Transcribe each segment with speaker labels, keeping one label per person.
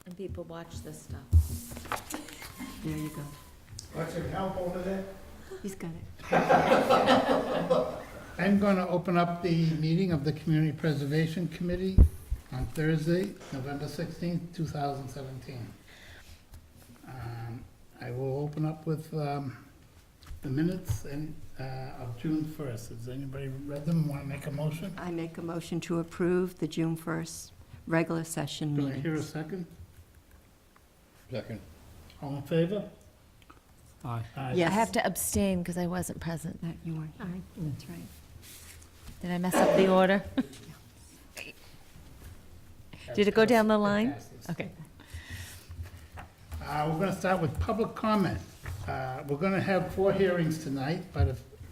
Speaker 1: And people watch this stuff.
Speaker 2: There you go.
Speaker 3: Want some help over there?
Speaker 2: He's got it.
Speaker 3: I'm going to open up the meeting of the Community Preservation Committee on Thursday, November 16th, 2017. I will open up with the minutes of June 1st. Has anybody read them? Want to make a motion?
Speaker 2: I make a motion to approve the June 1st regular session
Speaker 3: Do I hear a
Speaker 2: meetings.
Speaker 3: second?
Speaker 4: Second.
Speaker 3: All in favor?
Speaker 4: Aye.
Speaker 3: Aye.
Speaker 2: Yes.
Speaker 5: I have to abstain because I wasn't present.
Speaker 2: That you weren't here. That's right.
Speaker 5: Did I mess up the order? Did it go down the line?
Speaker 3: Passes.
Speaker 5: Okay.
Speaker 3: We're going to start with public comment. We're going to have 4 hearings tonight, but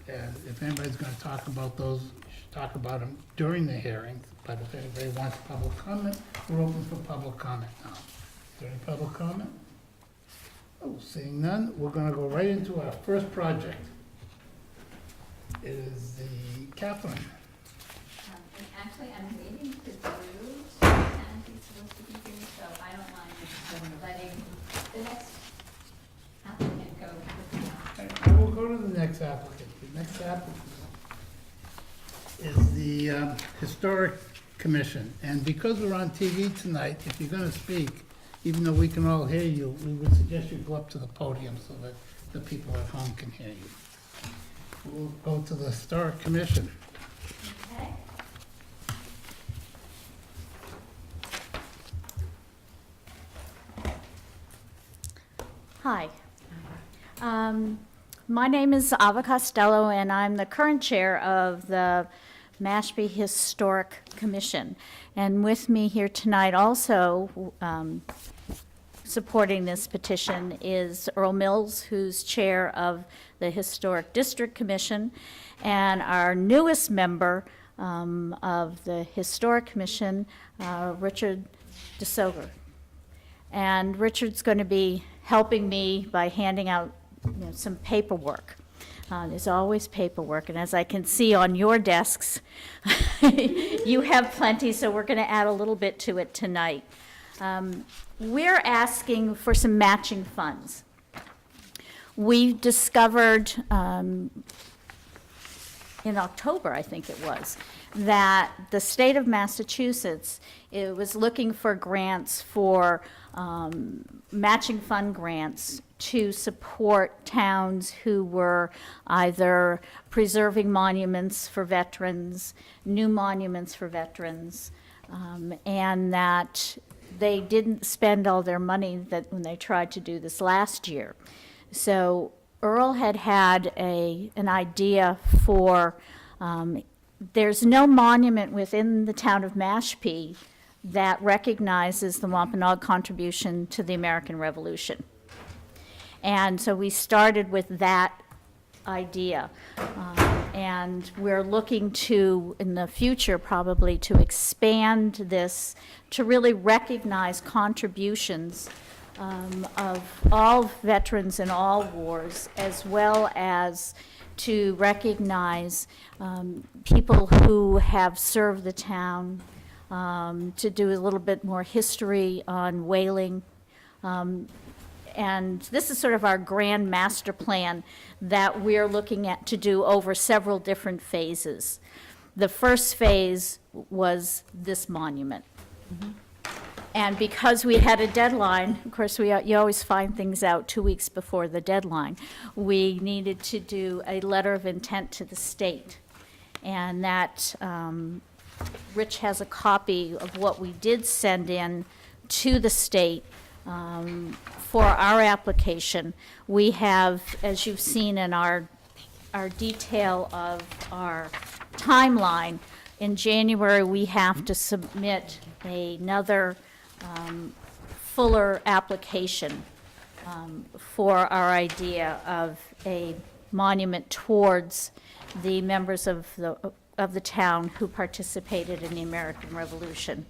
Speaker 3: if anybody's going to talk about those, you should talk about them during the hearings. But if anybody wants public comment, we're open for public comment now. Is there any public comment? Oh, seeing none, we're going to go right into our first project. It is the Catherine.
Speaker 6: And actually, I'm waiting to do, and he's supposed to be here, so I don't mind letting the next applicant go.
Speaker 3: I will go to the next applicant. The next applicant is the Historic Commission. And because we're on TV tonight, if you're going to speak, even though we can all hear you, we would suggest you go up to the podium so that the people at home can hear you. We'll go to the Historic Commission.
Speaker 6: Okay? Hi. My name is Ava Costello, and I'm the current chair of the Mashpee Historic Commission. And with me here tonight also supporting this petition is Earl Mills, who's chair of the Historic District Commission, and our newest member of the Historic Commission, Richard DeSoger. And Richard's going to be helping me by handing out some paperwork. There's always paperwork, and as I can see on your desks, you have plenty, so we're going to add a little bit to it tonight. We're asking for some matching funds. We discovered in October, I think it was, that the state of Massachusetts was looking for grants for matching fund grants to support towns who were either preserving monuments for veterans, new monuments for veterans, and that they didn't spend all their money that when they tried to do this last year. So Earl had an idea for, there's no monument within the town of Mashpee that recognizes the Wampanoag contribution to the American Revolution. And so we started with that idea. And we're looking to, in the future probably, to expand this to really recognize contributions of all veterans in all wars, as well as to recognize people who have served the town, to do a little bit more history on whaling. And this is sort of our grand master plan that we're looking at to do over several different phases. The first phase was this monument. And because we had a deadline, of course, you always find things out 2 weeks before the deadline, we needed to do a letter of intent to the state. And that, Rich has a copy of what we did send in to the state for our application. We have, as you've seen in our detail of our timeline, in January we have to submit another fuller application for our idea of a monument towards the members of the town who participated in the American Revolution.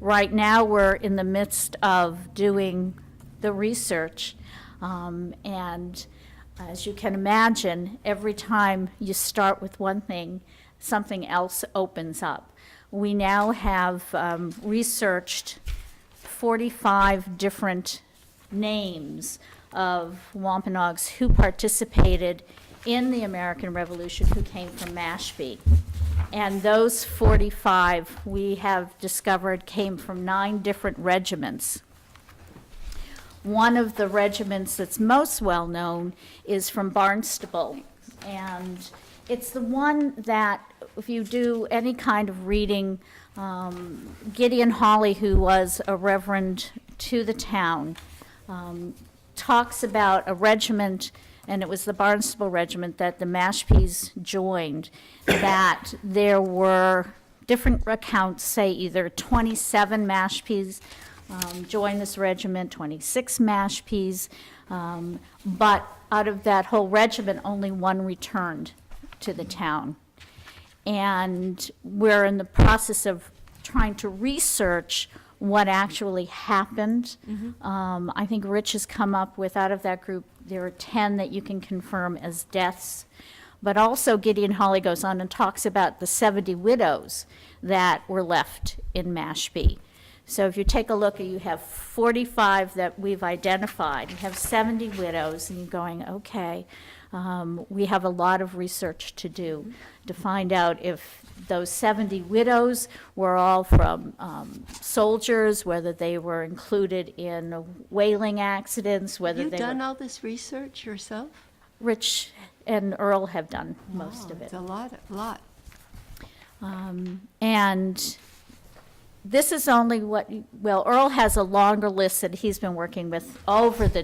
Speaker 6: Right now, we're in the midst of doing the research, and as you can imagine, every time you start with one thing, something else opens up. We now have researched 45 different names of Wampanoags who participated in the American Revolution who came from Mashpee. And those 45, we have discovered, came from 9 different regiments. One of the regiments that's most well-known is from Barnstable. And it's the one that, if you do any kind of reading, Gideon Hawley, who was a reverend to the town, talks about a regiment, and it was the Barnstable Regiment that the Mashpees joined, that there were different accounts say either 27 Mashpees joined this regiment, 26 Mashpees, but out of that whole regiment, only 1 returned to the town. And we're in the process of trying to research what actually happened. I think Rich has come up with, out of that group, there are 10 that you can confirm as deaths. But also Gideon Hawley goes on and talks about the 70 widows that were left in Mashpee. So if you take a look, you have 45 that we've identified. You have 70 widows, and you're going, okay, we have a lot of research to do to find out if those 70 widows were all from soldiers, whether they were included in whaling accidents, whether
Speaker 2: You've
Speaker 6: they
Speaker 2: done
Speaker 6: were...
Speaker 2: all this research yourself?
Speaker 6: Rich and Earl have done most of it.
Speaker 2: It's a lot.
Speaker 6: And this is only what, well, Earl has a longer list that he's been working with over the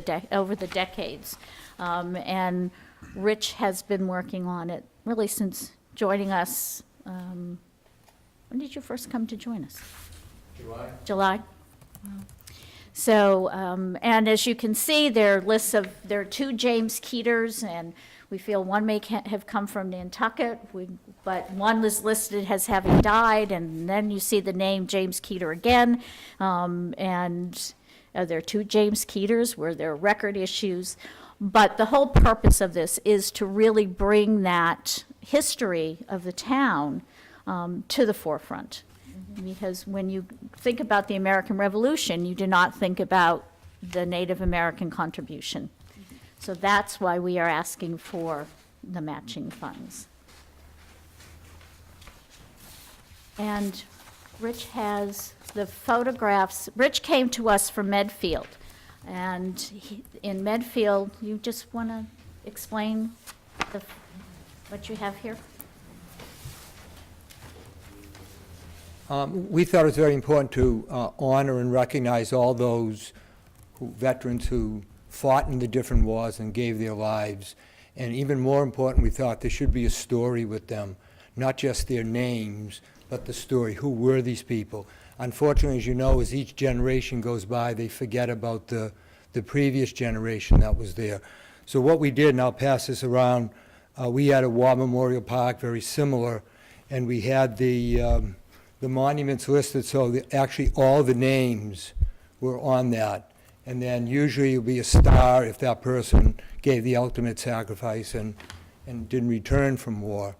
Speaker 6: decades. And Rich has been working on it really since joining us. When did you first come to join us? July. Wow. So, and as you can see, there are 2 James Keters, and we feel one may have come from Nantucket, but one was listed as having died, and then you see the name James Keter again. And there are 2 James Keters where there are record issues. But the whole purpose of this is to really bring that history of the town to the forefront. Because when you think about the American Revolution, you do not think about the Native American contribution. So that's why we are asking for the matching funds. And Rich has the photographs. Rich came to us from Medfield. And in Medfield, you just want to explain what you have here?
Speaker 7: We thought it was very important to honor and recognize all those veterans who fought in the different wars and gave their lives. And even more important, we thought there should be a story with them, not just their names, but the story. Who were these people? Unfortunately, as you know, as each generation goes by, they forget about the previous generation that was there. So what we did, and I'll pass this around, we had a War Memorial Park very similar, and we had the monuments listed, so actually all the names were on that. And then usually it would be a star if that person gave the ultimate sacrifice and didn't return from war.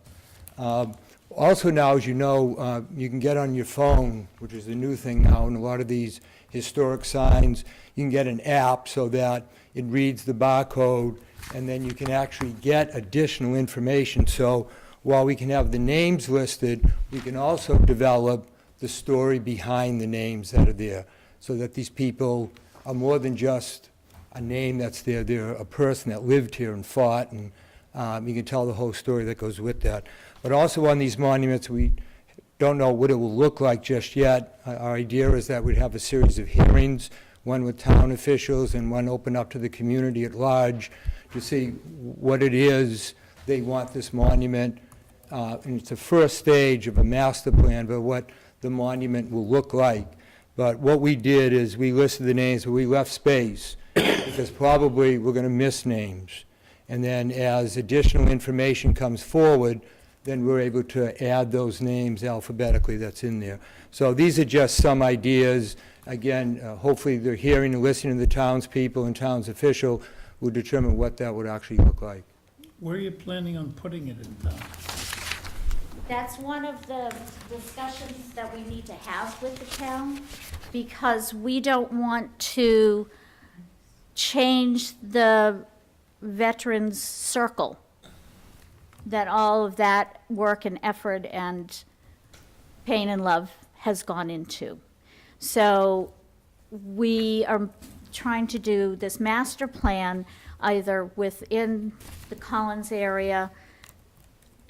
Speaker 7: Also now, as you know, you can get on your phone, which is the new thing now, and a lot of these historic signs, you can get an app so that it reads the barcode, and then you can actually get additional information. So while we can have the names listed, we can also develop the story behind the names that are there, so that these people are more than just a name that's there. They're a person that lived here and fought, and you can tell the whole story that goes with that. But also on these monuments, we don't know what it will look like just yet. Our idea is that we'd have a series of hearings, one with town officials and one open up to the community at large, to see what it is they want this monument. And it's the first stage of a master plan, but what the monument will look like. But what we did is we listed the names, but we left space, because probably we're going to miss names. And then as additional information comes forward, then we're able to add those names alphabetically that's in there. So these are just some ideas. Again, hopefully they're hearing and listening to the townspeople, and towns official will determine what that would actually look like.
Speaker 3: Where are you planning on putting it in town?
Speaker 6: That's one of the discussions that we need to have with the town, because we don't want to change the veterans circle, that all of that work and effort and pain and love has gone into. So we are trying to do this master plan either within the Collins area,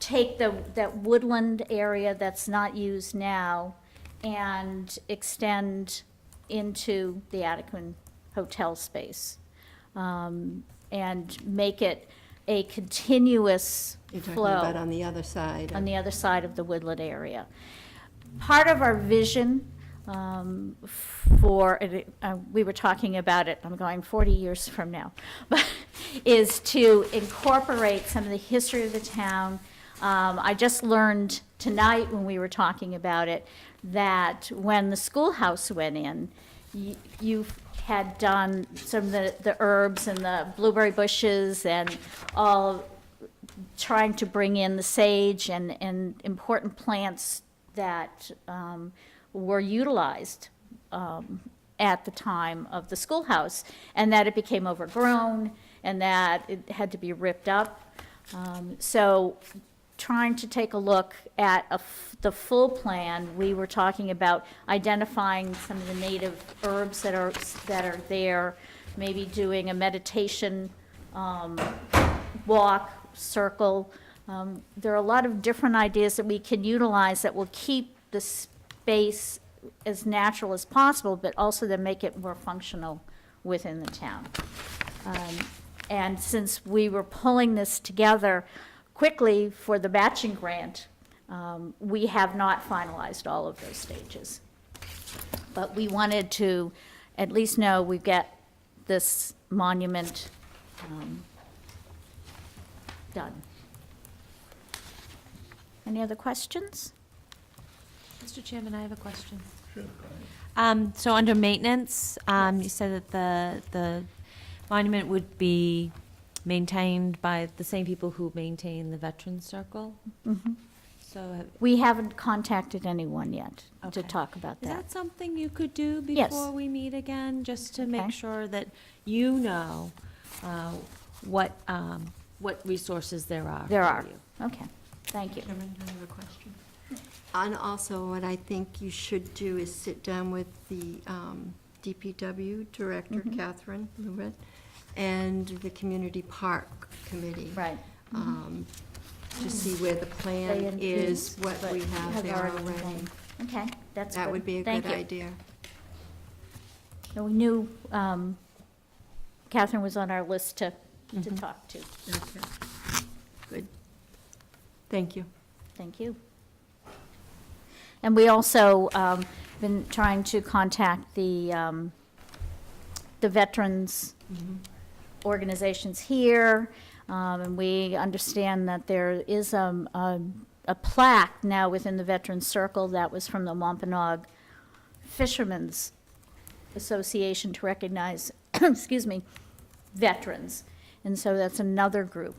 Speaker 6: take that woodland area that's not used now and extend into the Adequan hotel space, and make it a continuous
Speaker 2: You're talking
Speaker 6: flow
Speaker 2: about on the other side.
Speaker 6: on the other side of the woodland area. Part of our vision we were talking about it, I'm going 40 years from now, but is to incorporate some of the history of the town. I just learned tonight when we were talking about it, that when the schoolhouse went in, you had done some of the herbs and the blueberry bushes and all, trying to bring in the sage and important plants that were utilized at the time of the schoolhouse, and that it became overgrown and that it had to be ripped up. So trying to take a look at the full plan, we were talking about identifying some of the native herbs that are there, maybe doing a meditation walk, circle. There are a lot of different ideas that we can utilize that will keep the space as natural as possible, but also to make it more functional within the town. And since we were pulling this together quickly for the matching grant, we have not finalized all of those stages. But we wanted to at least know we get this monument done. Any other questions?
Speaker 5: Mr. Chairman, I have a question.
Speaker 3: Sure, go ahead.
Speaker 5: So under maintenance, you said that the monument would be maintained by the same people who maintain the Veterans Circle?
Speaker 6: Mhm.
Speaker 5: So
Speaker 6: We haven't contacted anyone yet to
Speaker 5: Okay.
Speaker 6: talk about
Speaker 5: is
Speaker 6: that.
Speaker 5: that something you could do
Speaker 6: Yes.
Speaker 5: before we meet again? Just to
Speaker 6: Okay.
Speaker 5: make sure that you know what resources there are
Speaker 6: There
Speaker 5: for
Speaker 6: are.
Speaker 5: you.
Speaker 6: Okay, thank you.
Speaker 2: Chairman, I have a question. And also, what I think you should do is sit down with the DPW Director,
Speaker 6: Mhm.
Speaker 2: Catherine Lumet, and the Community Park Committee.
Speaker 6: Right.
Speaker 2: To see where the
Speaker 6: They
Speaker 2: plan is,
Speaker 6: infuse
Speaker 2: what we have there
Speaker 6: already
Speaker 2: already.
Speaker 6: done. Okay, that's good.
Speaker 2: That would be a
Speaker 6: Thank
Speaker 2: good
Speaker 6: you.
Speaker 2: idea.
Speaker 6: And we knew Catherine was on our list to
Speaker 2: Mhm.
Speaker 6: talk to.
Speaker 2: Okay. Good. Thank you.
Speaker 6: Thank you. And we also been trying to contact the veterans organizations here, and we understand that there is a plaque now within the Veterans Circle that was from the Wampanoag Fishermen's Association to recognize, excuse me, veterans. And so that's another group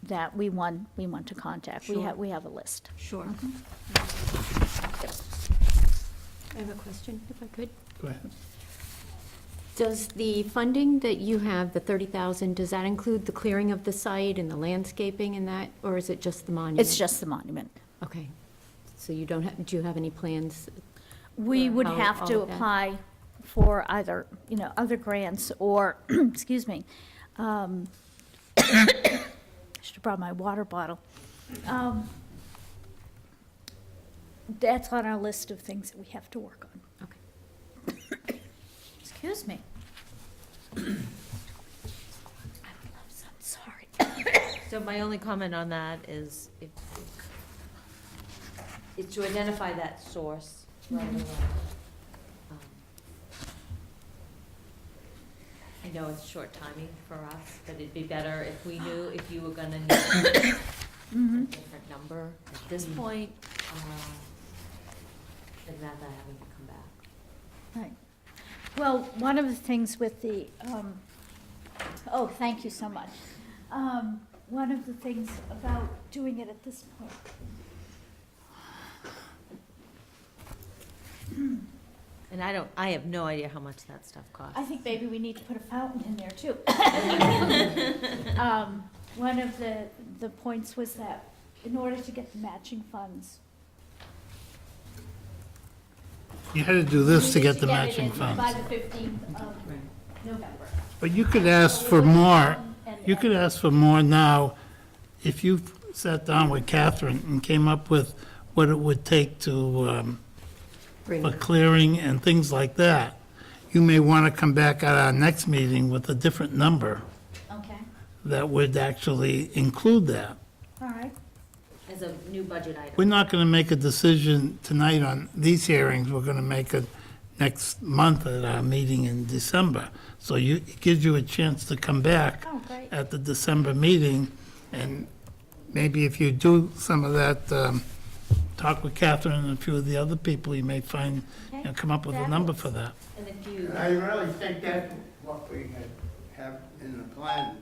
Speaker 6: that we want to contact.
Speaker 2: Sure.
Speaker 6: We have a list.
Speaker 2: Sure.
Speaker 8: I have a question, if I could.
Speaker 3: Go ahead.
Speaker 8: Does the funding that you have, the 30,000, does that include the clearing of the site and the landscaping and that, or is it just the monument?
Speaker 6: It's just the monument.
Speaker 8: Okay. So you don't have, do you have any plans?
Speaker 6: We
Speaker 8: For
Speaker 6: would
Speaker 8: how
Speaker 6: have
Speaker 8: all
Speaker 6: to
Speaker 8: of that-
Speaker 6: apply for either, other grants or, excuse me, should have brought my water bottle. That's on our list of things that we have to work on.
Speaker 8: Okay.
Speaker 6: Excuse me. I'm sorry.
Speaker 5: So my only comment on that is it's to identify that source right away. I know it's short timing for us, but it'd be better if we knew if you were gonna need a different number at this point, than rather having to come back.
Speaker 6: Right. Well, one of the things with the, oh, thank you so much. one of the things about doing it at this point.
Speaker 5: And I have no idea how much that stuff costs.
Speaker 6: I think maybe we need to put a fountain in there too. One of the points was that in order to get the matching funds.
Speaker 3: You had to do this to
Speaker 6: we
Speaker 3: get
Speaker 6: need
Speaker 3: the
Speaker 6: it
Speaker 3: matching
Speaker 6: in
Speaker 3: funds.
Speaker 6: By the 15th of November.
Speaker 3: But you could ask for more, you could ask for more now if you sat down with Catherine and came up with what it would take to,
Speaker 8: Bring
Speaker 3: for
Speaker 8: it.
Speaker 3: clearing and things like that. You may want to come back at our next meeting with a different number
Speaker 6: Okay,
Speaker 3: that would actually include that.
Speaker 6: all right.
Speaker 5: As a new budget item.
Speaker 3: We're not going to make a decision tonight on these hearings. We're going to make it next month at our meeting in December. So it gives you a chance to come back
Speaker 6: Oh, great.
Speaker 3: at the December meeting, and maybe if you do some of that, talk with Catherine and a few of the other people, you may find, come up with a number for that.
Speaker 5: And if you,
Speaker 9: I really think that's what we have in the plan,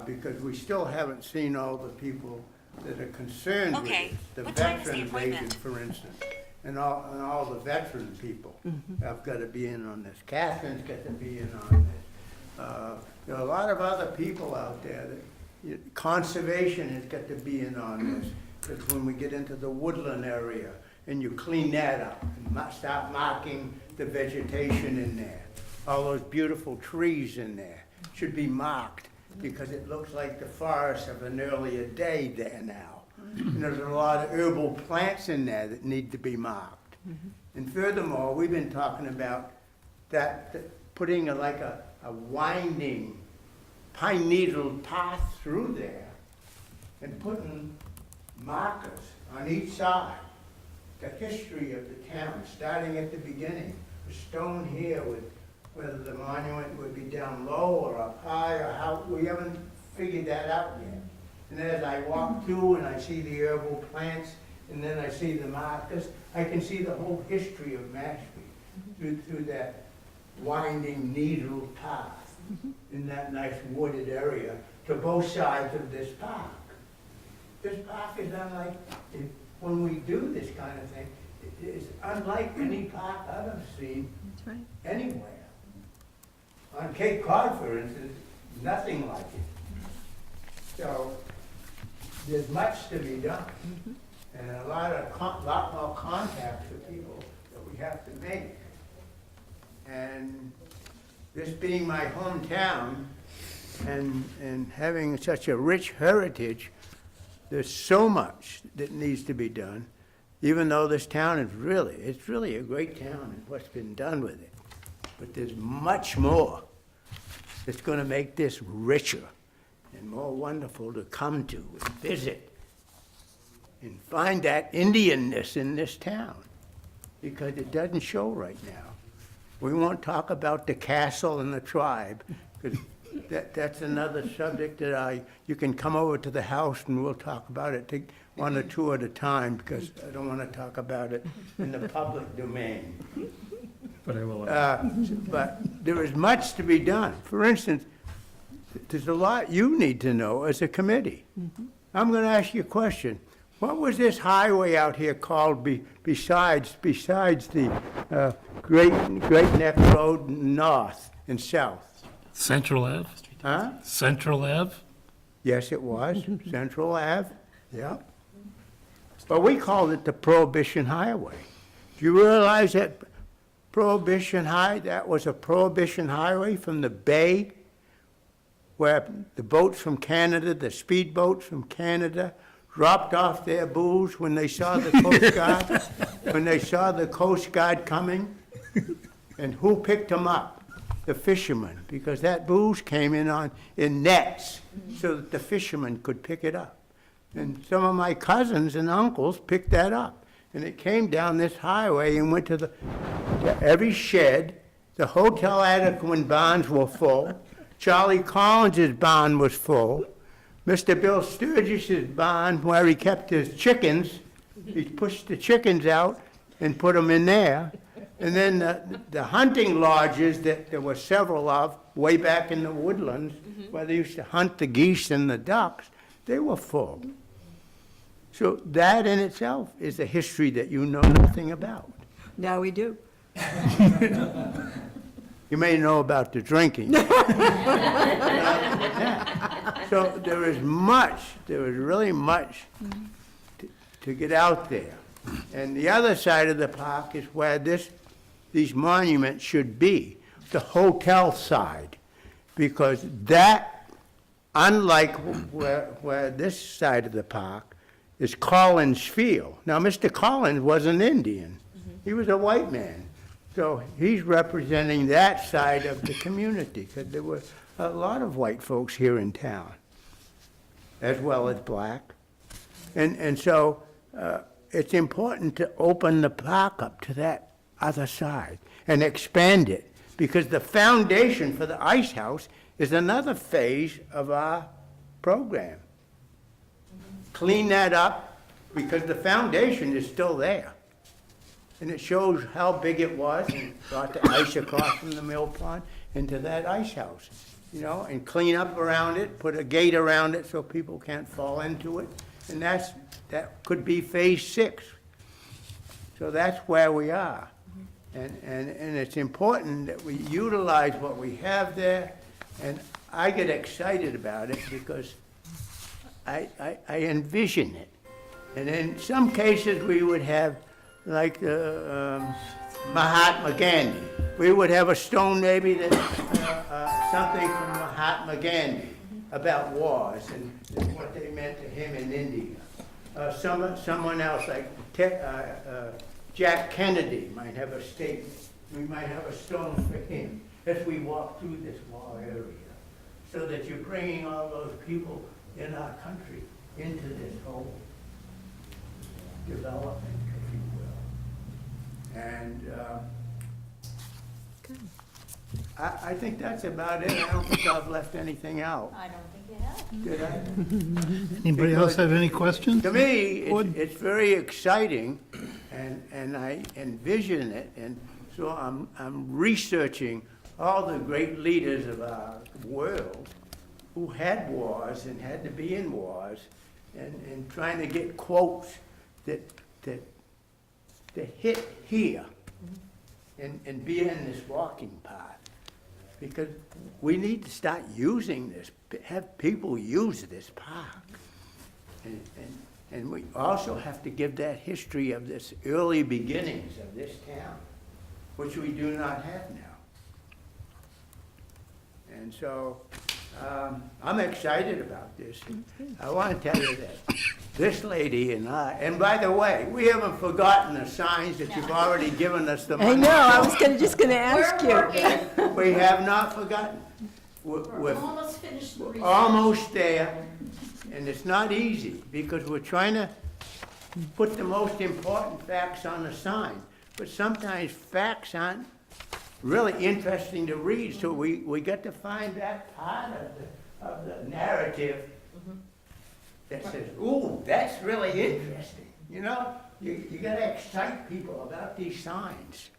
Speaker 9: because we still haven't seen all the people that are concerned with it. The veterans agent, for instance, and all the veteran people have got to be in on this. Catherine's got to be in on this. There are a lot of other people out there that, conservation has got to be in on this, because when we get into the woodland area, and you clean that up, and start marking the vegetation in there, all those beautiful trees in there should be marked, because it looks like the forest of an earlier day there now. And there's a lot of herbal plants in there that need to be marked. And furthermore, we've been talking about putting like a winding pine needle path through there and putting markers on each side, the history of the town, starting at the beginning. A stone here with whether the monument would be down low or up high, or how, we haven't figured that out yet. And as I walk through and I see the herbal plants, and then I see the markers, I can see the whole history of Mashpee through that winding needle path in that nice wooded area to both sides of this park. This park is unlike, when we do this kind of thing, it's unlike any park I've ever seen anywhere. On Cape Cod, for instance, nothing like it. So there's much to be done, and a lot more contacts with people that we have to make. And this being my hometown and having such a rich heritage, there's so much that needs to be done, even though this town is really a great town and what's been done with it. But there's much more that's going to make this richer and more wonderful to come to and visit and find that Indianness in this town, because it doesn't show right now. We won't talk about the castle and the tribe, because that's another subject that you can come over to the house and we'll talk about it, take one or two at a time, because I don't want to talk about it in the public domain.
Speaker 4: But I will.
Speaker 9: But there is much to be done. For instance, there's a lot you need to know as a committee. I'm going to ask you a question. What was this highway out here called besides the Great Neck Road north and south?
Speaker 3: Central Ave?
Speaker 9: Huh?
Speaker 3: Central Ave?
Speaker 9: Yes, it was. Central Ave, yeah. But we called it the Prohibition Highway. Do you realize that that was a Prohibition Highway from the bay, where the boats from Canada, the speedboats from Canada, dropped off their booze when they saw the Coast Guard, when they saw the Coast Guard coming? And who picked them up? The fishermen, because that booze came in nets so that the fishermen could pick it up. And some of my cousins and uncles picked that up. And it came down this highway and went to every shed. The Hotel Adequan barns were full. Charlie Collins's barn was full. Mr. Bill Sturgis's barn, where he kept his chickens, he pushed the chickens out and put them in there. And then the hunting lodges that there were several of way back in the woodlands, where they used to hunt the geese and the ducks, they were full. So that in itself is a history that you know nothing about.
Speaker 2: Now we do.
Speaker 9: You may know about the drinking. So there is really much to get out there. And the other side of the park is where these monuments should be, the hotel side. Because that, unlike where this side of the park is Collins Field. Now, Mr. Collins was an Indian. He was a white man. So he's representing that side of the community, because there were a lot of white folks here in town, as well as black. And so it's important to open the park up to that other side and expand it, because the foundation for the ice house is another phase of our program. Clean that up, because the foundation is still there. And it shows how big it was, and brought the ice across from the mill pond into that ice house, you know, and clean up around it, put a gate around it so people can't fall into it. And that could be phase 6. So that's where we are. And it's important that we utilize what we have there, and I get excited about it because I envision it. And in some cases, we would have, like the Mahatma Gandhi. We would have a stone maybe that, something from Mahatma Gandhi about wars and what they meant to him in India. Someone else like Jack Kennedy might have a statement. We might have a stone for him as we walk through this war area, so that you're bringing all those people in our country into this whole development, if you will. And I think that's about it. I don't think I've left anything out.
Speaker 6: I don't think you have.
Speaker 9: Did I?
Speaker 3: Anybody else have any questions?
Speaker 9: To me, it's very exciting, and I envision it, and so I'm researching all the great leaders of our world who had wars and had to be in wars, and trying to get quotes that hit here and be in this walking path. Because we need to start using this, have people use this park. And we also have to give that history of this early beginnings of this town, which we do not have now. And so I'm excited about this. I want to tell you that this lady and I, and by the way, we haven't forgotten the signs that you've already given us the money.
Speaker 2: I know, I was just gonna ask you.
Speaker 9: We have not forgotten. We're
Speaker 6: Almost finished the research.
Speaker 9: almost there, and it's not easy, because we're trying to put the most important facts on the sign, but sometimes facts aren't really interesting to read, so we get to find that part of the narrative that says, ooh, that's really interesting. You know, you gotta excite people about these signs.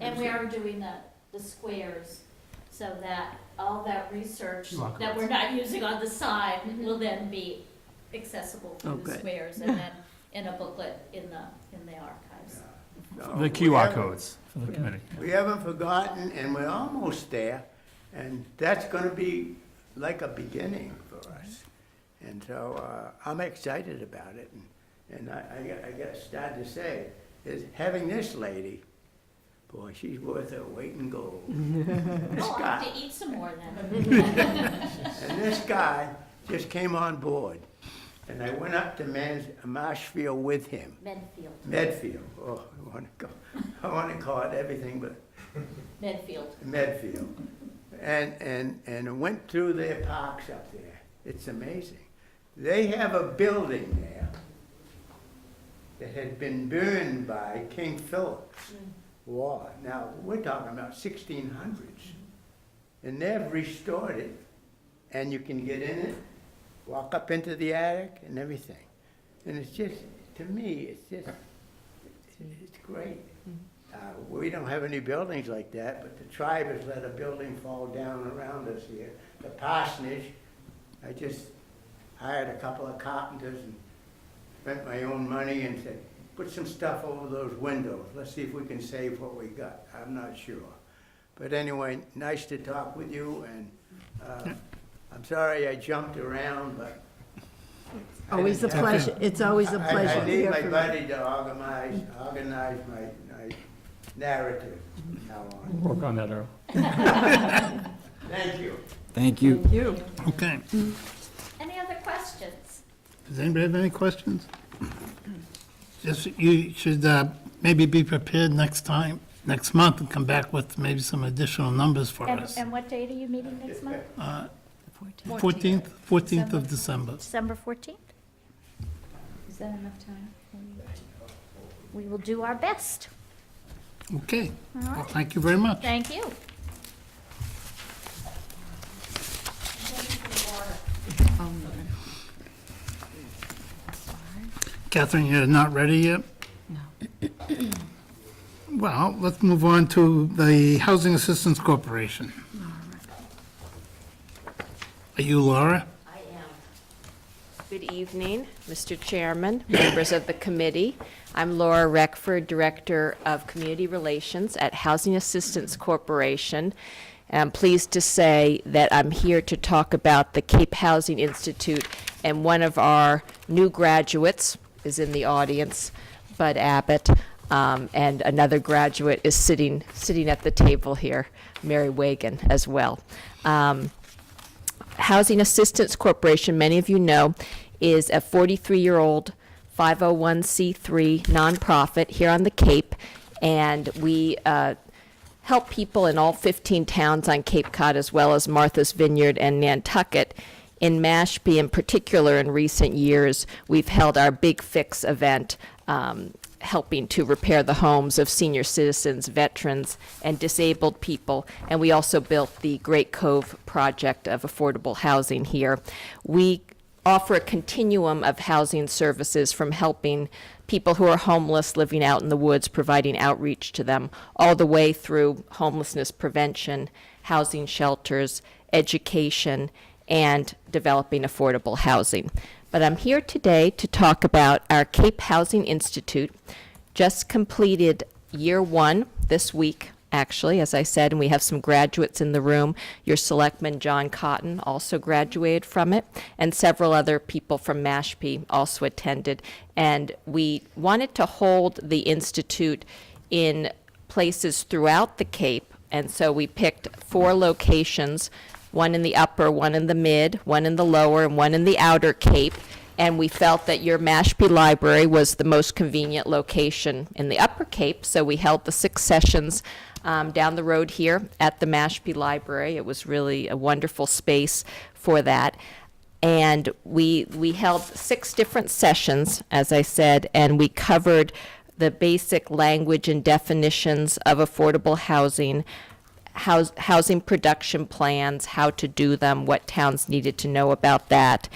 Speaker 6: And we are doing the squares, so that all that research that we're not using on the side will then be accessible through the
Speaker 9: Okay.
Speaker 6: squares, and then in a booklet in the archives.
Speaker 9: No,
Speaker 4: The
Speaker 9: we
Speaker 4: QR
Speaker 9: haven't-
Speaker 4: codes for the committee.
Speaker 9: We haven't forgotten, and we're almost there, and that's gonna be like a beginning for us. And so I'm excited about it, and I got to start to say, is having this lady, boy, she's worth her weight in gold. This
Speaker 6: Oh, I'll
Speaker 9: guy,
Speaker 6: have to eat some more then.
Speaker 9: and this guy just came on board, and I went up to Mashpee with him. Medfield, oh, I want to call it everything but Medfield. And went through their parks up there. It's amazing. They have a building there that had been burned by King Philip's war. Now, we're talking about 1600s. And they've restored it, and you can get in it, walk up into the attic and everything. And it's just, to me, it's great. We don't have any buildings like that, but the tribe has let a building fall down around us here. The parsonage, hired a couple of carpenters and spent my own money and said, put some stuff over those windows. Let's see if we can save what we got. I'm not sure. But anyway, nice to talk with you, and I'm sorry I jumped around, but
Speaker 2: Always a pleasure, it's always a pleasure
Speaker 9: I
Speaker 2: to
Speaker 9: need
Speaker 2: hear
Speaker 9: my
Speaker 2: from you.
Speaker 9: buddy to organize my narrative now on.
Speaker 4: Work on that, Earl.
Speaker 9: Thank you.
Speaker 10: Thank you.
Speaker 2: Thank you.
Speaker 3: Okay.
Speaker 6: Any other questions?
Speaker 3: Does anybody have any questions? Just, you should maybe be prepared next month, and come back with maybe some additional numbers for us.
Speaker 6: And what date are you meeting next month?
Speaker 3: 14th of December.
Speaker 6: December 14th?
Speaker 1: Is that enough time?
Speaker 6: We will do our best.
Speaker 3: Okay.
Speaker 6: All
Speaker 3: Well,
Speaker 6: right.
Speaker 3: thank you very much.
Speaker 6: Thank you.
Speaker 3: Catherine, you're not ready yet? No. Well, let's move on to the Housing Assistance Corporation. Are you Laura?
Speaker 11: I am. Good evening, Mr. Chairman, members of the committee. I'm Laura Reckford, Director of Community Relations at Housing Assistance Corporation. And I'm pleased to say that I'm here to talk about the Cape Housing Institute, and one of our new graduates is in the audience, Bud Abbott, and another graduate is sitting at the table here, Mary Wagon, as well. Housing Assistance Corporation, many of you know, is a 43-year-old 501c3 nonprofit here on the Cape, and we help people in all 15 towns on Cape Cod, as well as Martha's Vineyard and Nantucket. In Mashpee, in particular, in recent years, we've held our Big Fix event, helping to repair the homes of senior citizens, veterans, and disabled people. And we also built the Great Cove project of affordable housing here. We offer a continuum of housing services, from helping people who are homeless living out in the woods, providing outreach to them, all the way through homelessness prevention, housing shelters, education, and developing affordable housing. But I'm here today to talk about our Cape Housing Institute. Just completed year one this week, actually, as I said, and we have some graduates in the room. Your selectman, John Cotton, also graduated from it, and several other people from Mashpee also attended. And we wanted to hold the Institute in places throughout the Cape, and so we picked 4 locations, one in the upper, one in the mid, one in the lower, and one in the outer Cape. And we felt that your Mashpee Library was the most convenient location in the upper Cape, so we held the 6 sessions down the road here at the Mashpee Library. It was really a wonderful space for that. And we held 6 different sessions, as I said, and we covered the basic language and definitions of affordable housing, housing production plans, how to do them, what towns needed to know about that,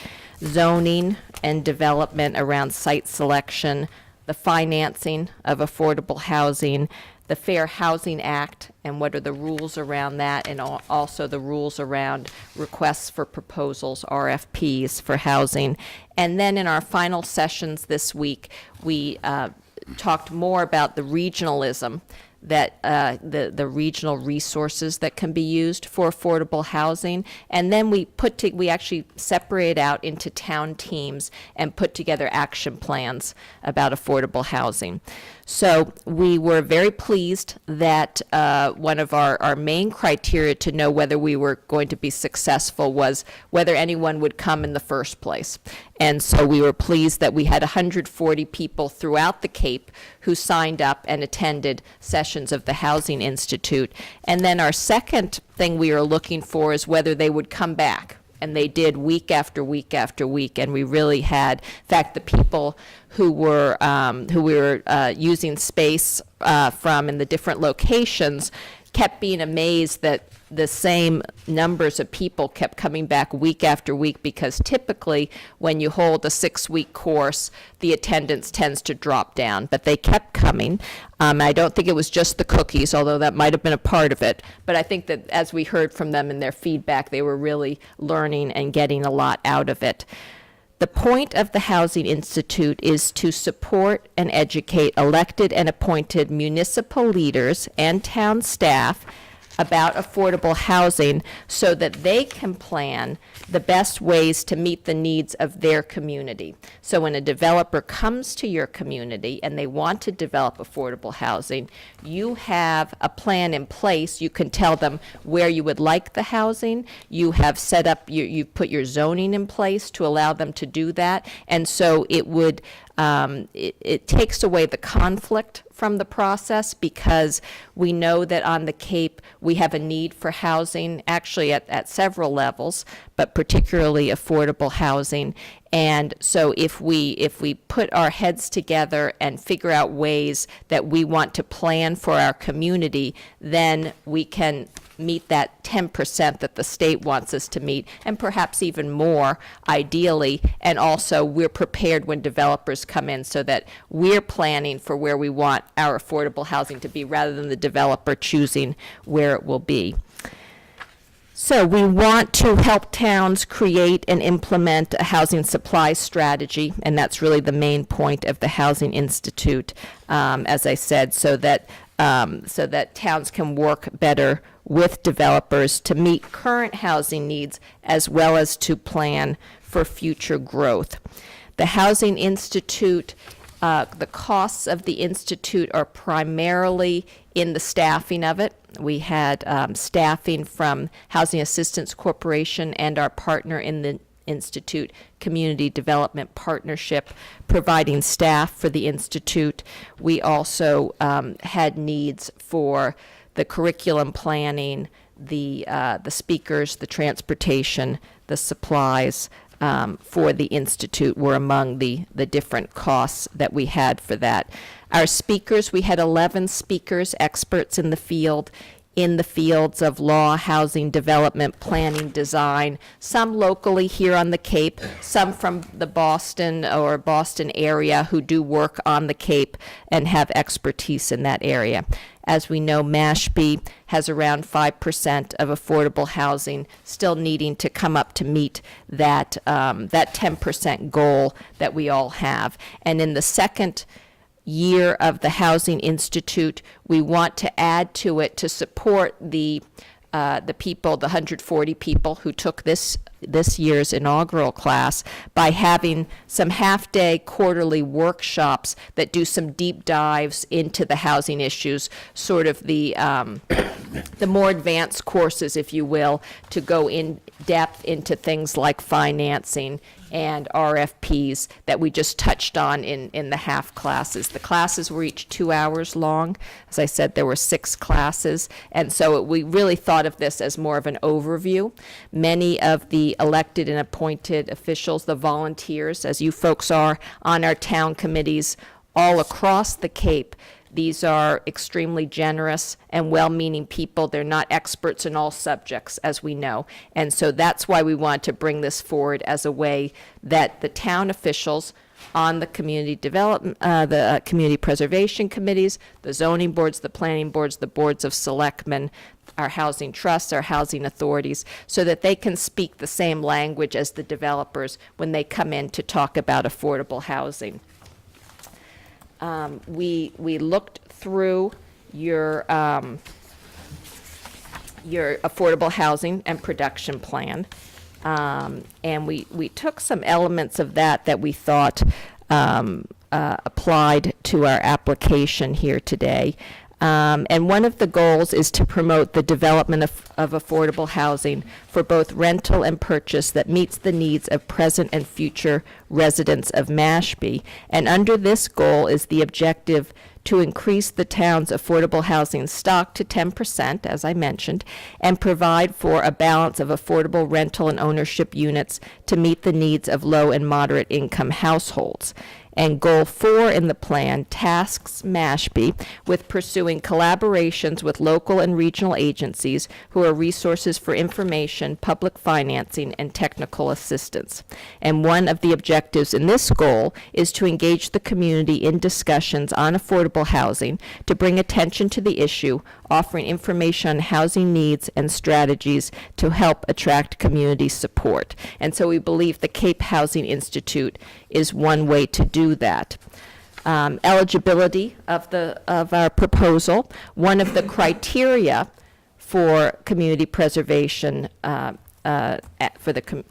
Speaker 11: zoning and development around site selection, the financing of affordable housing, the Fair Housing Act, and what are the rules around that, and also the rules around requests for proposals, RFPs for housing. And then in our final sessions this week, we talked more about the regionalism, that the regional resources that can be used for affordable housing. And then we actually separate out into town teams and put together action plans about affordable housing. So we were very pleased that one of our main criteria to know whether we were going to be successful was whether anyone would come in the first place. And so we were pleased that we had 140 people throughout the Cape who signed up and attended sessions of the Housing Institute. And then our second thing we were looking for is whether they would come back. And they did week after week after week, and we really had, in fact, the people who we were using space from in the different locations kept being amazed that the same numbers of people kept coming back week after week, because typically when you hold a 6-week course, the attendance tends to drop down, but they kept coming. I don't think it was just the cookies, although that might have been a part of it, but I think that as we heard from them in their feedback, they were really learning and getting a lot out of it. The point of the Housing Institute is to support and educate elected and appointed municipal leaders and town staff about affordable housing so that they can plan the best ways to meet the needs of their community. So when a developer comes to your community and they want to develop affordable housing, you have a plan in place. You can tell them where you would like the housing. You have set up, you put your zoning in place to allow them to do that. And so it would, it takes away the conflict from the process, because we know that on the Cape we have a need for housing, actually at several levels, but particularly affordable housing. And so if we put our heads together and figure out ways that we want to plan for our community, then we can meet that 10% that the state wants us to meet, and perhaps even more, ideally. And also, we're prepared when developers come in so that we're planning for where we want our affordable housing to be, rather than the developer choosing where it will be. So we want to help towns create and implement a housing supply strategy, and that's really the main point of the Housing Institute, as I said, so that towns can work better with developers to meet current housing needs as well as to plan for future growth. The Housing Institute, the costs of the Institute are primarily in the staffing of it. We had staffing from Housing Assistance Corporation and our partner in the Institute, Community Development Partnership, providing staff for the Institute. We also had needs for the curriculum planning, the speakers, the transportation, the supplies for the Institute were among the different costs that we had for that. Our speakers, we had 11 speakers, experts in the fields of law, housing, development, planning, design, some locally here on the Cape, some from the Boston or Boston area who do work on the Cape and have expertise in that area. As we know, Mashpee has around 5% of affordable housing, still needing to come up to meet that 10% goal that we all have. And in the second year of the Housing Institute, we want to add to it to support the people, the 140 people who took this year's inaugural class, by having some half-day quarterly workshops that do some deep dives into the housing issues, sort of the more advanced courses, if you will, to go in depth into things like financing and RFPs that we just touched on in the half classes. The classes were each 2 hours long. As I said, there were 6 classes, and so we really thought of this as more of an overview. Many of the elected and appointed officials, the volunteers, as you folks are on our town committees all across the Cape, these are extremely generous and well-meaning people. They're not experts in all subjects, as we know. And so that's why we want to bring this forward as a way that the town officials on the community development, the community preservation committees, the zoning boards, the planning boards, the boards of selectmen, our housing trusts, our housing authorities, so that they can speak the same language as the developers when they come in to talk about affordable housing. We looked through your affordable housing and production plan, and we took some elements of that we thought applied to our application here today. And one of the goals is to promote the development of affordable housing for both rental and purchase that meets the needs of present and future residents of Mashpee. And under this goal is the objective to increase the town's affordable housing stock to 10%, as I mentioned, and provide for a balance of affordable rental and ownership units to meet the needs of low and moderate income households. And Goal 4 in the plan tasks Mashpee with pursuing collaborations with local and regional agencies who are resources for information, public financing, and technical assistance. And one of the objectives in this goal is to engage the community in discussions on affordable housing, to bring attention to the issue, offering information on housing needs and strategies to help attract community support. And so we believe the Cape Housing Institute is one way to do that. Eligibility of our proposal, one of the criteria for community preservation, for the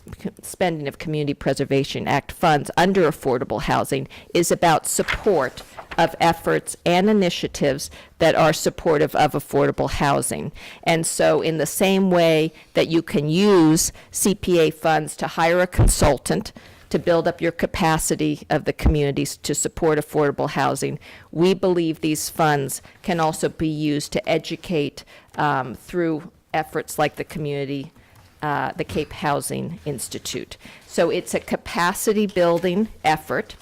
Speaker 11: spending of Community Preservation Act funds under affordable housing is about support of efforts and initiatives that are supportive of affordable housing. And so in the same way that you can use CPA funds to hire a consultant to build up your capacity of the communities to support affordable housing, we believe these funds can also be used to educate through efforts like the Cape Housing Institute. So it's a capacity building effort.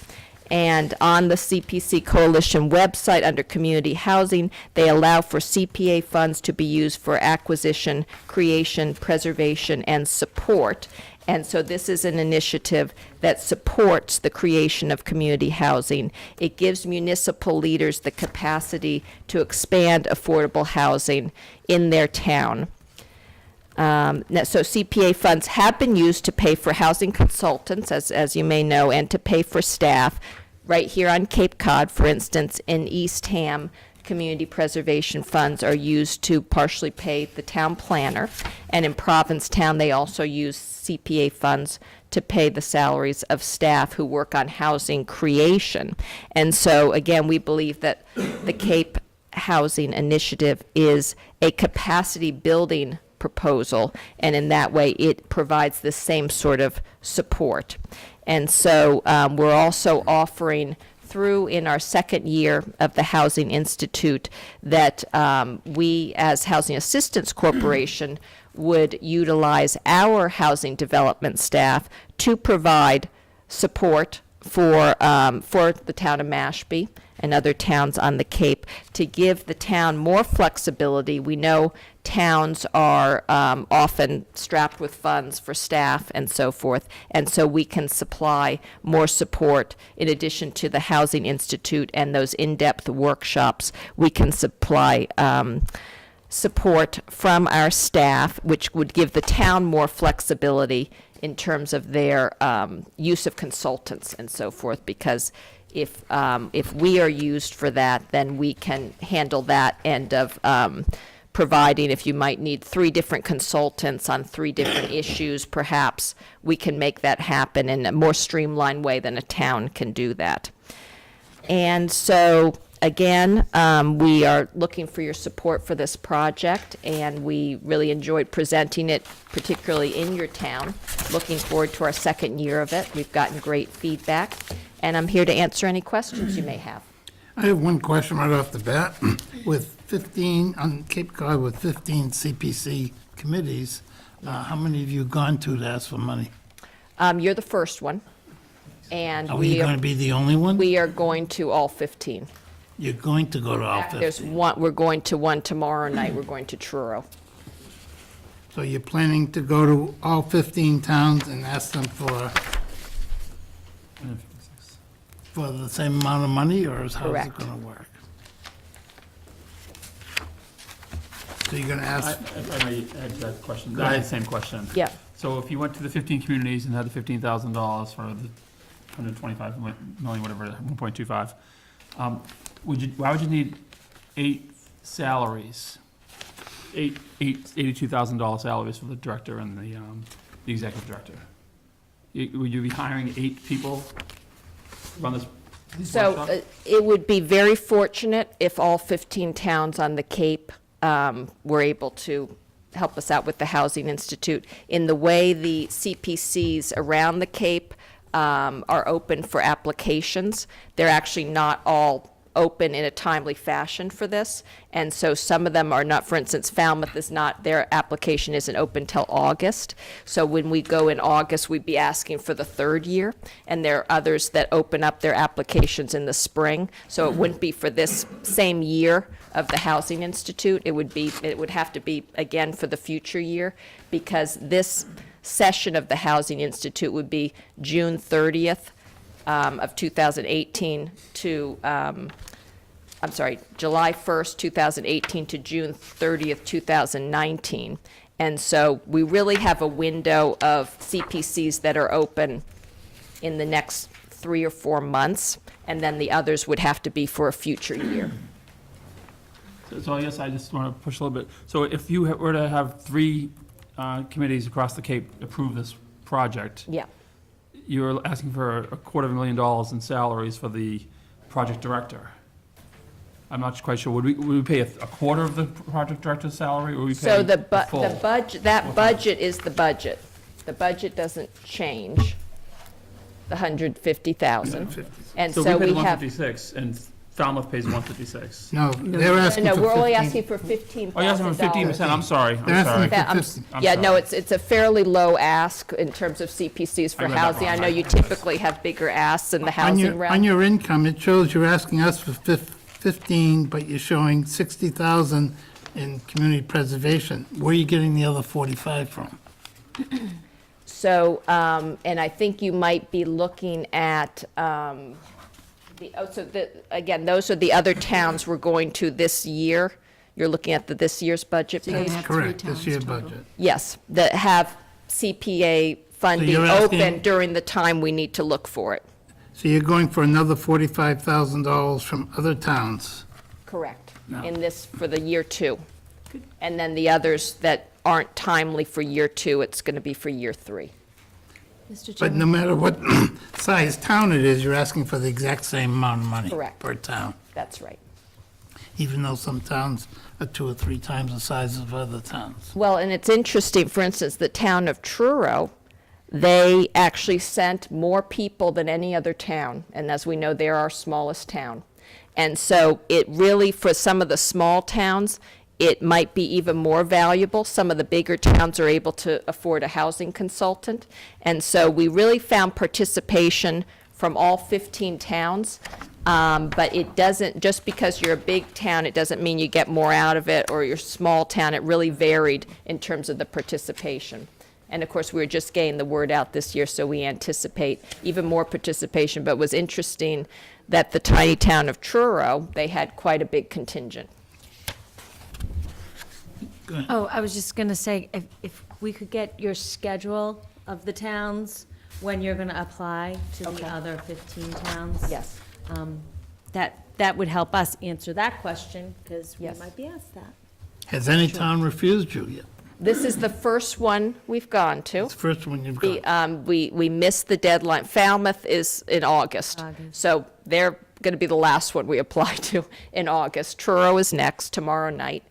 Speaker 11: And on the CPC Coalition website under community housing, they allow for CPA funds to be used for acquisition, creation, preservation, and support. And so this is an initiative that supports the creation of community housing. It gives municipal leaders the capacity to expand affordable housing in their town. So CPA funds have been used to pay for housing consultants, as you may know, and to pay for staff. Right here on Cape Cod, for instance, in Eastham, community preservation funds are used to partially pay the town planner. And in Provincetown, they also use CPA funds to pay the salaries of staff who work on housing creation. And so, again, we believe that the Cape Housing Initiative is a capacity building proposal, and in that way it provides the same sort of support. And so we're also offering through in our second year of the Housing Institute that we as Housing Assistance Corporation would utilize our housing development staff to provide support for the town of Mashpee and other towns on the Cape to give the town more flexibility. We know towns are often strapped with funds for staff and so forth, and so we can supply more support in addition to the Housing Institute and those in-depth workshops. We can supply support from our staff, which would give the town more flexibility in terms of their use of consultants and so forth, because if we are used for that, then we can handle that end of providing. If you might need 3 different consultants on 3 different issues, perhaps we can make that happen in a more streamlined way than a town can do that. And so, again, we are looking for your support for this project, and we really enjoyed presenting it, particularly in your town. Looking forward to our second year of it. We've gotten great feedback, and I'm here to answer any questions you may have.
Speaker 3: I have one question right off the bat. With 15, on Cape Cod, with 15 CPC committees, how many have you gone to ask for money?
Speaker 11: You're the first one, and
Speaker 3: Are we going to be the only one?
Speaker 11: we are going to all 15.
Speaker 3: You're going to go to all 15?
Speaker 11: There's one, we're going to one tomorrow night, we're going to Truro.
Speaker 3: So you're planning to go to all 15 towns and ask them for the same amount of money, or how's it
Speaker 11: Correct.
Speaker 3: going to work? So you're going to ask,
Speaker 4: If I may add to that question, I had the same question.
Speaker 11: Yeah.
Speaker 4: So if you went to the 15 communities and had the $15,000 for the 125 million, whatever, 1.25, why would you need 8 salaries? $82,000 salaries for the director and the executive director? Would you be hiring 8 people to run these
Speaker 11: So
Speaker 4: workshops?
Speaker 11: it would be very fortunate if all 15 towns on the Cape were able to help us out with the Housing Institute. In the way the CPCs around the Cape are open for applications, they're actually not all open in a timely fashion for this. And so some of them are not, for instance, Falmouth is not, their application isn't open till August. So when we go in August, we'd be asking for the 3rd year. And there are others that open up their applications in the spring. So it wouldn't be for this same year of the Housing Institute. It would have to be again for the future year, because this session of the Housing Institute would be June 30th of 2018 to I'm sorry, July 1st, 2018 to June 30th, 2019. And so we really have a window of CPCs that are open in the next 3 or 4 months, and then the others would have to be for a future year.
Speaker 4: So I guess I just want to push a little bit. So if you were to have 3 committees across the Cape approve this project,
Speaker 11: Yeah.
Speaker 4: you're asking for $250,000 in salaries for the project director. I'm not quite sure. Would we pay a quarter of the project director's salary, or would we pay
Speaker 11: So the
Speaker 4: full?
Speaker 11: budget, that budget is the budget. The budget doesn't change, the 150,000. And
Speaker 4: So
Speaker 11: so
Speaker 4: we pay
Speaker 11: we
Speaker 4: the
Speaker 11: have,
Speaker 4: 156, and Falmouth pays 156.
Speaker 3: No, they're asking
Speaker 11: no,
Speaker 3: for
Speaker 11: we're only
Speaker 3: 15.
Speaker 11: asking for $15,000.
Speaker 4: Oh, you're asking for 15%, I'm sorry,
Speaker 3: They're
Speaker 4: I'm
Speaker 3: asking
Speaker 4: sorry.
Speaker 3: for
Speaker 11: That- I'm
Speaker 3: 50.
Speaker 4: I'm
Speaker 11: Yeah, no,
Speaker 4: sorry.
Speaker 11: it's a fairly low ask in terms of CPCs for
Speaker 4: I read that
Speaker 11: housing. I
Speaker 4: wrong.
Speaker 11: know you typically have bigger asks in the
Speaker 3: On
Speaker 11: housing
Speaker 3: your
Speaker 11: realm.
Speaker 3: income, it shows you're asking us for 15, but you're showing 60,000 in community preservation. Where are you getting the other 45 from?
Speaker 11: So, and I think you might be looking at, again, those are the other towns we're going to this year. You're looking at this year's budget
Speaker 8: So you're
Speaker 11: page?
Speaker 8: gonna have 3
Speaker 3: Correct, this
Speaker 8: towns
Speaker 3: year
Speaker 8: total.
Speaker 3: budget.
Speaker 11: Yes, that have CPA funding
Speaker 3: you're asking-
Speaker 11: open during the time we need to look for it.
Speaker 3: So you're going for another $45,000 from other towns.
Speaker 11: Correct. In this, for the year 2. And then the others that aren't timely for year 2, it's going to be for year 3.
Speaker 8: Mr.
Speaker 3: But
Speaker 8: Chairman?
Speaker 3: no matter what size town it is, you're asking for the exact same amount of money.
Speaker 11: Correct.
Speaker 3: Per town,
Speaker 11: That's right.
Speaker 3: even though some towns are 2 or 3 times the size of other towns.
Speaker 11: Well, and it's interesting, for instance, the town of Truro, they actually sent more people than any other town, and as we know, they're our smallest town. And so it really, for some of the small towns, it might be even more valuable. Some of the bigger towns are able to afford a housing consultant. And so we really found participation from all 15 towns. But it doesn't, just because you're a big town, it doesn't mean you get more out of it, or you're a small town. It really varied in terms of the participation. And of course, we were just getting the word out this year, so we anticipate even more participation. But it was interesting that the tiny town of Truro, they had quite a big contingent.
Speaker 5: Oh, I was just going to say, if we could get your schedule of the towns, when you're going to apply to
Speaker 11: Okay.
Speaker 5: the other 15 towns.
Speaker 11: Yes.
Speaker 5: That would help us answer that question, because we
Speaker 11: Yes.
Speaker 5: might be asked that.
Speaker 3: Has any town refused you yet?
Speaker 11: This is the first one we've gone to.
Speaker 3: It's the first one you've got.
Speaker 11: We missed the deadline. Falmouth is in August.
Speaker 5: August.
Speaker 11: So they're going to be the last one we apply to in August. Truro is next, tomorrow night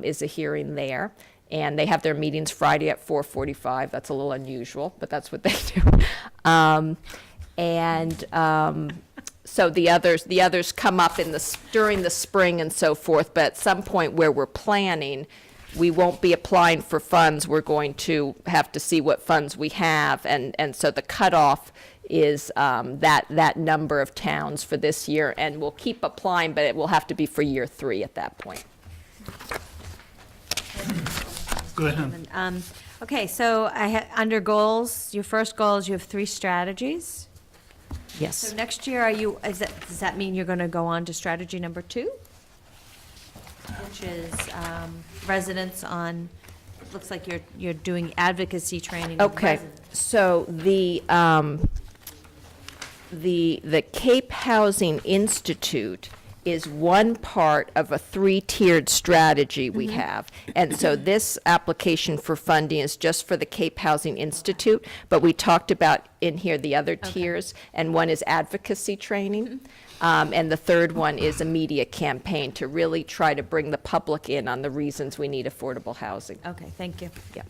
Speaker 11: is a hearing there. And they have their meetings Friday at 4:45. That's a little unusual, but that's what they do. So the others come up during the spring and so forth, but at some point where we're planning, we won't be applying for funds. We're going to have to see what funds we have, and so the cutoff is that number of towns for this year, and we'll keep applying, but it will have to be for year 3 at that point.
Speaker 3: Go ahead.
Speaker 5: Okay, so under goals, your first goal is you have 3 strategies.
Speaker 11: Yes.
Speaker 5: So next year, does that mean you're going to go on to strategy number 2? Which is residents on, it looks like you're doing advocacy training with
Speaker 11: Okay,
Speaker 5: residents.
Speaker 11: so the Cape Housing Institute is one part of a 3-tiered strategy we have. And so this application for funding is just for the Cape Housing Institute, but we talked about in here the other tiers, and one is advocacy training. And the third one is a media campaign to really try to bring the public in on the reasons we need affordable housing.
Speaker 5: Okay, thank you.
Speaker 11: Yeah.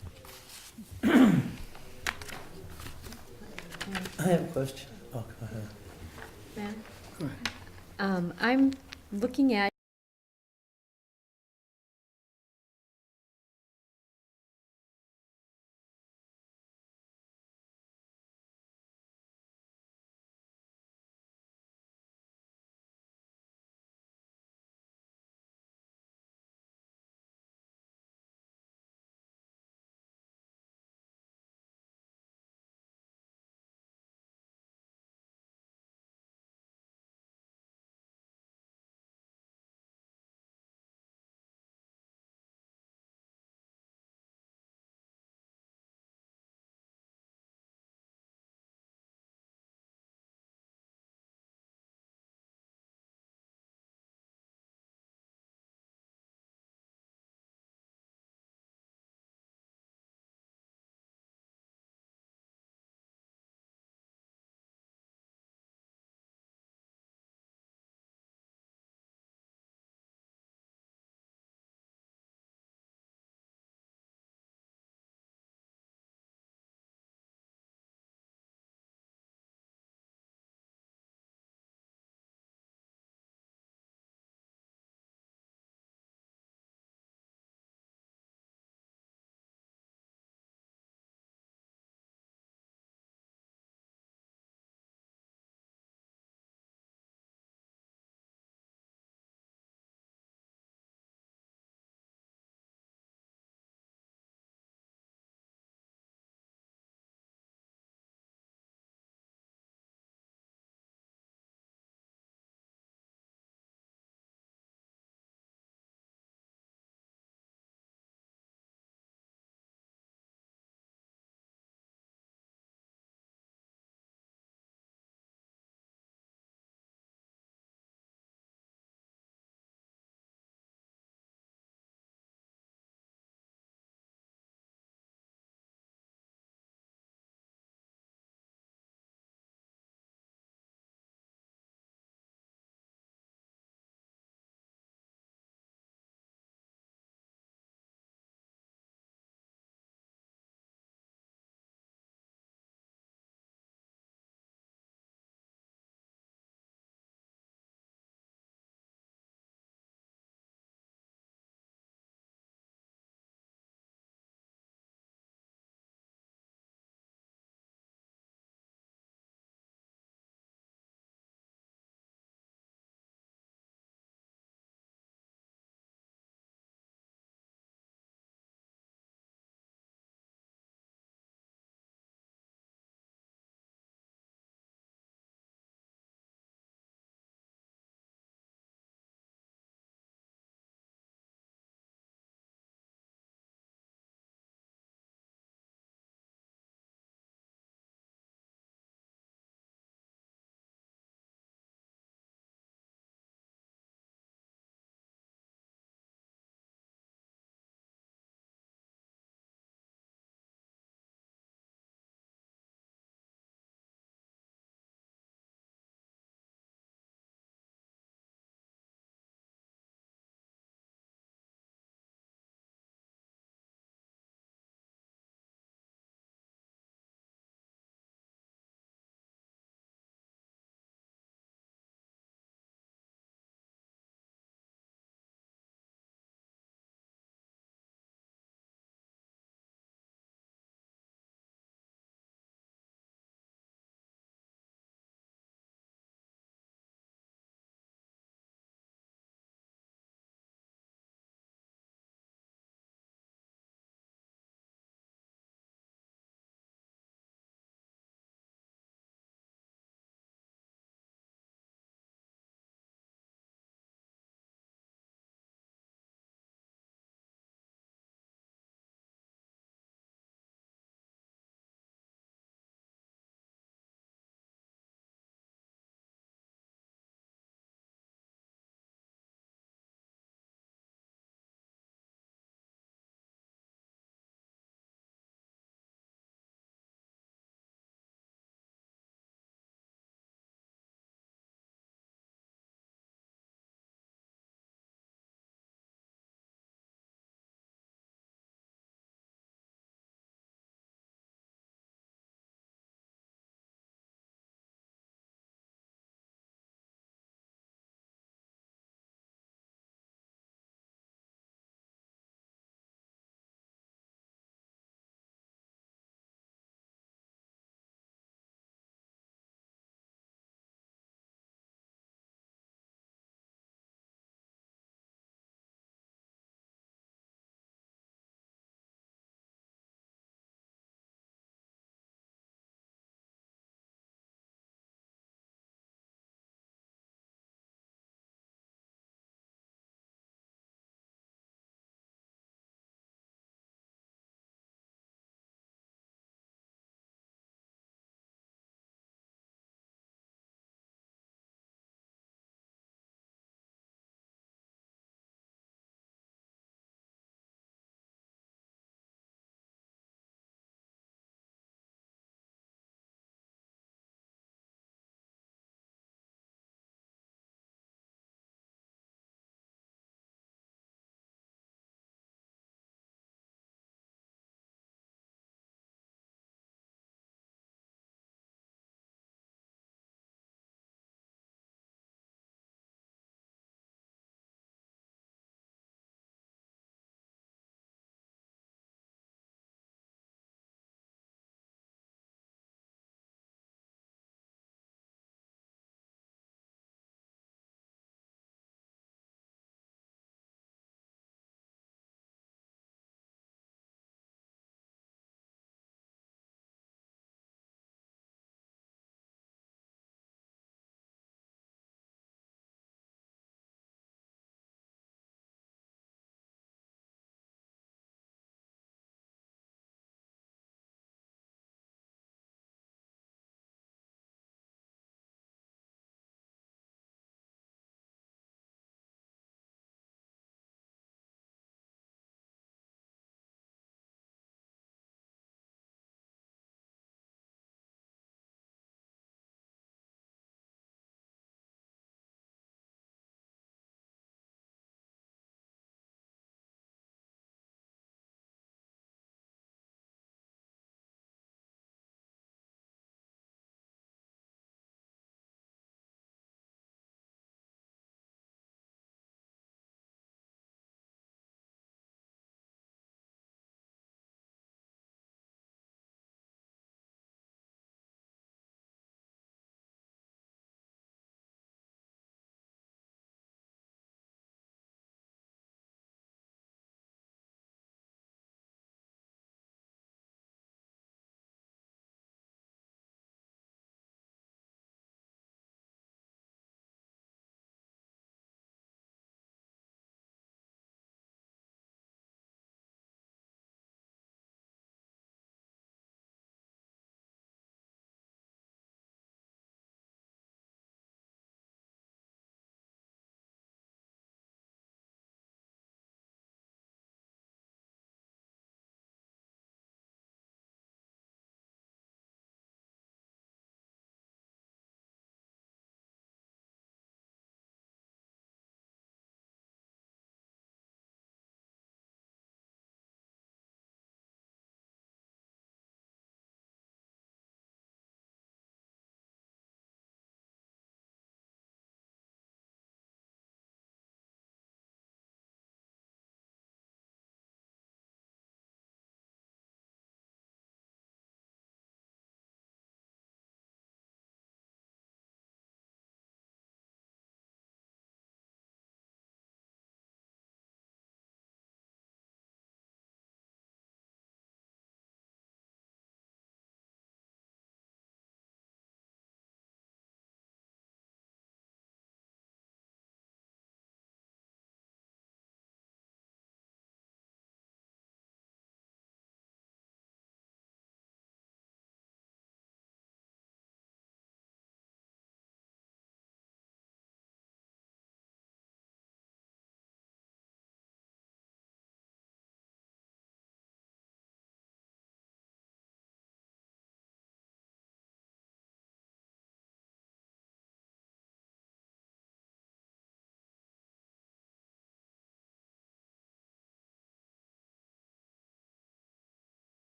Speaker 10: I have a question. Oh, go ahead.
Speaker 8: I'm looking at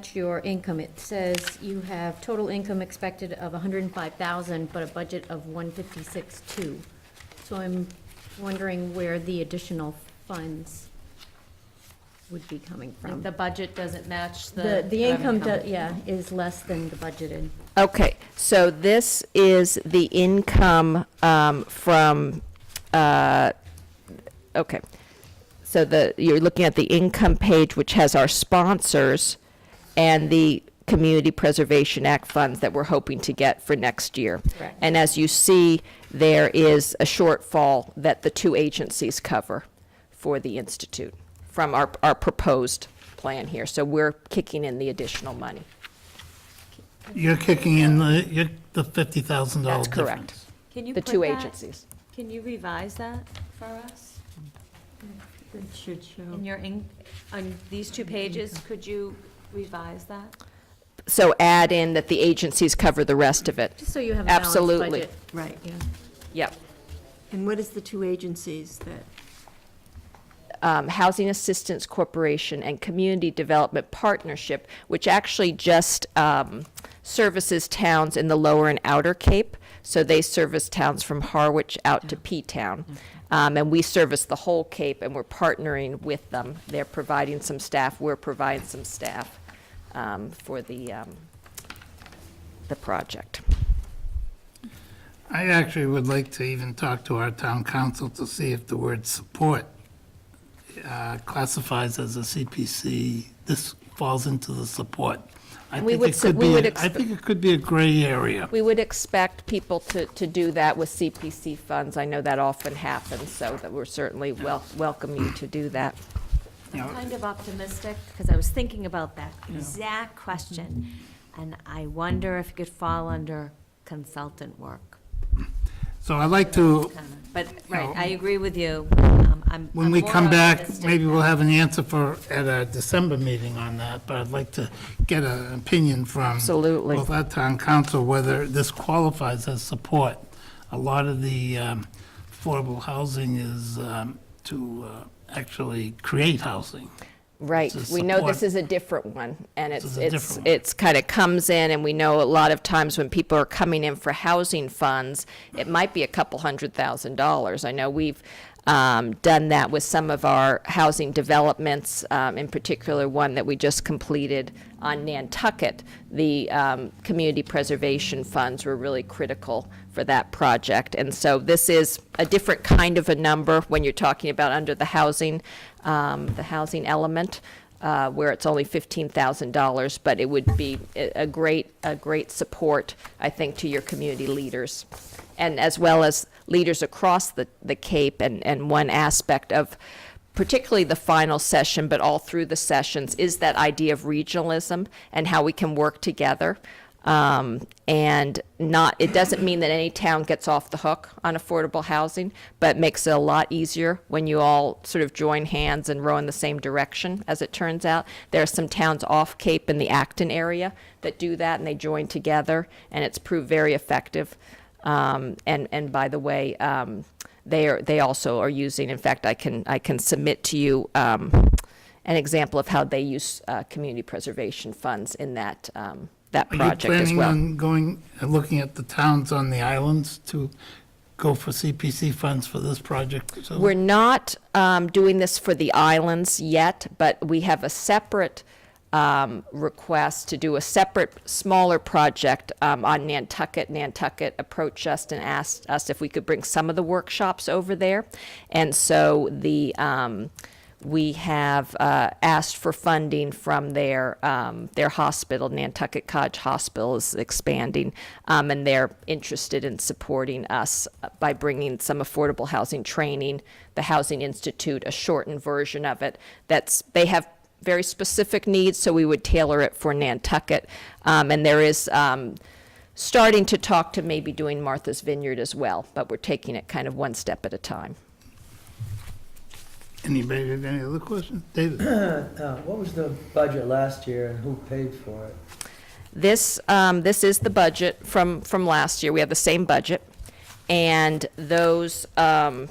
Speaker 8: at your income, it says you have total income expected of 105,000, but a budget of 156,200. So I'm wondering where the additional funds would be coming from.
Speaker 5: The budget doesn't match the.
Speaker 8: The income,
Speaker 5: revenue.
Speaker 8: yeah, is less than the budgeted.
Speaker 11: Okay, so this is the income from, okay. So you're looking at the income page, which has our sponsors and the Community Preservation Act funds that we're hoping to get for next year.
Speaker 8: Correct.
Speaker 11: And as you see, there is a shortfall that the two agencies cover for the Institute from our proposed plan here. So we're kicking in the additional money.
Speaker 3: You're kicking in the $50,000
Speaker 11: That's
Speaker 3: difference.
Speaker 11: correct.
Speaker 5: Can you
Speaker 11: The
Speaker 5: put
Speaker 11: two
Speaker 5: that-
Speaker 11: agencies.
Speaker 5: Can you revise that for us?
Speaker 2: It should show.
Speaker 5: On these two pages, could you revise that?
Speaker 11: So add in that the agencies cover the rest of it.
Speaker 8: Just so you have a balanced budget.
Speaker 11: Absolutely.
Speaker 2: Right.
Speaker 8: Yeah.
Speaker 11: Yep.
Speaker 2: And what is the two agencies that?
Speaker 11: Housing Assistance Corporation and Community Development Partnership, which actually just services towns in the Lower and Outer Cape. So they service towns from Harwich out to P-Town. And we service the whole Cape, and we're partnering with them. They're providing some staff, we're providing some staff for the project.
Speaker 3: I actually would like to even talk to our town council to see if the word support classifies as a CPC. This falls into the support. I
Speaker 11: We
Speaker 3: think
Speaker 11: would
Speaker 3: it
Speaker 11: s-
Speaker 3: could
Speaker 11: we
Speaker 3: be,
Speaker 11: would
Speaker 3: I think it could be a gray area.
Speaker 11: We would expect people to do that with CPC funds. I know that often happens, so that we're certainly welcome you to do that.
Speaker 3: You know,
Speaker 5: I'm kind of optimistic, because I was thinking about that exact question, and I wonder if it could fall under consultant work.
Speaker 3: So I'd like to,
Speaker 5: But, right,
Speaker 3: know,
Speaker 5: I agree with you.
Speaker 3: when
Speaker 5: I'm
Speaker 3: we
Speaker 5: more
Speaker 3: come back,
Speaker 5: optimistic
Speaker 3: maybe we'll
Speaker 5: now.
Speaker 3: have an answer at our December meeting on that, but I'd like to get an opinion from
Speaker 11: Absolutely.
Speaker 3: both our town council whether this qualifies as support. A lot of the affordable housing is to actually create housing.
Speaker 11: Right,
Speaker 3: This is
Speaker 11: we know this
Speaker 3: support.
Speaker 11: is a different one, and
Speaker 3: This
Speaker 11: it's,
Speaker 3: is a different one.
Speaker 11: it's kind of comes in, and we know a lot of times when people are coming in for housing funds, it might be a couple $100,000. I know we've done that with some of our housing developments, in particular one that we just completed on Nantucket. The community preservation funds were really critical for that project. And so this is a different kind of a number when you're talking about under the housing element, where it's only $15,000, but it would be a great support, I think, to your community leaders, and as well as leaders across the Cape. And one aspect of particularly the final session, but all through the sessions, is that idea of regionalism and how we can work together. And it doesn't mean that any town gets off the hook on affordable housing, but makes it a lot easier when you all sort of join hands and row in the same direction, as it turns out. There are some towns off Cape in the Acton area that do that, and they join together, and it's proved very effective. And by the way, they also are using, in fact, I can submit to you an example of how they use community preservation funds in that project as well.
Speaker 3: Are you planning on looking at the towns on the islands to go for CPC funds for this project? So-
Speaker 11: We're not doing this for the islands yet, but we have a separate request to do a separate, smaller project on Nantucket. Nantucket approached us and asked us if we could bring some of the workshops over there. And so we have asked for funding from their hospital. Nantucket Cottage Hospital is expanding, and they're interested in supporting us by bringing some affordable housing training. The Housing Institute, a shortened version of it, they have very specific needs, so we would tailor it for Nantucket. And there is starting to talk to maybe doing Martha's Vineyard as well, but we're taking it kind of one step at a time.
Speaker 3: Anybody have any other questions? David?
Speaker 10: What was the budget last year and who paid for it?
Speaker 11: This is the budget from last year. We have the same budget. And those, the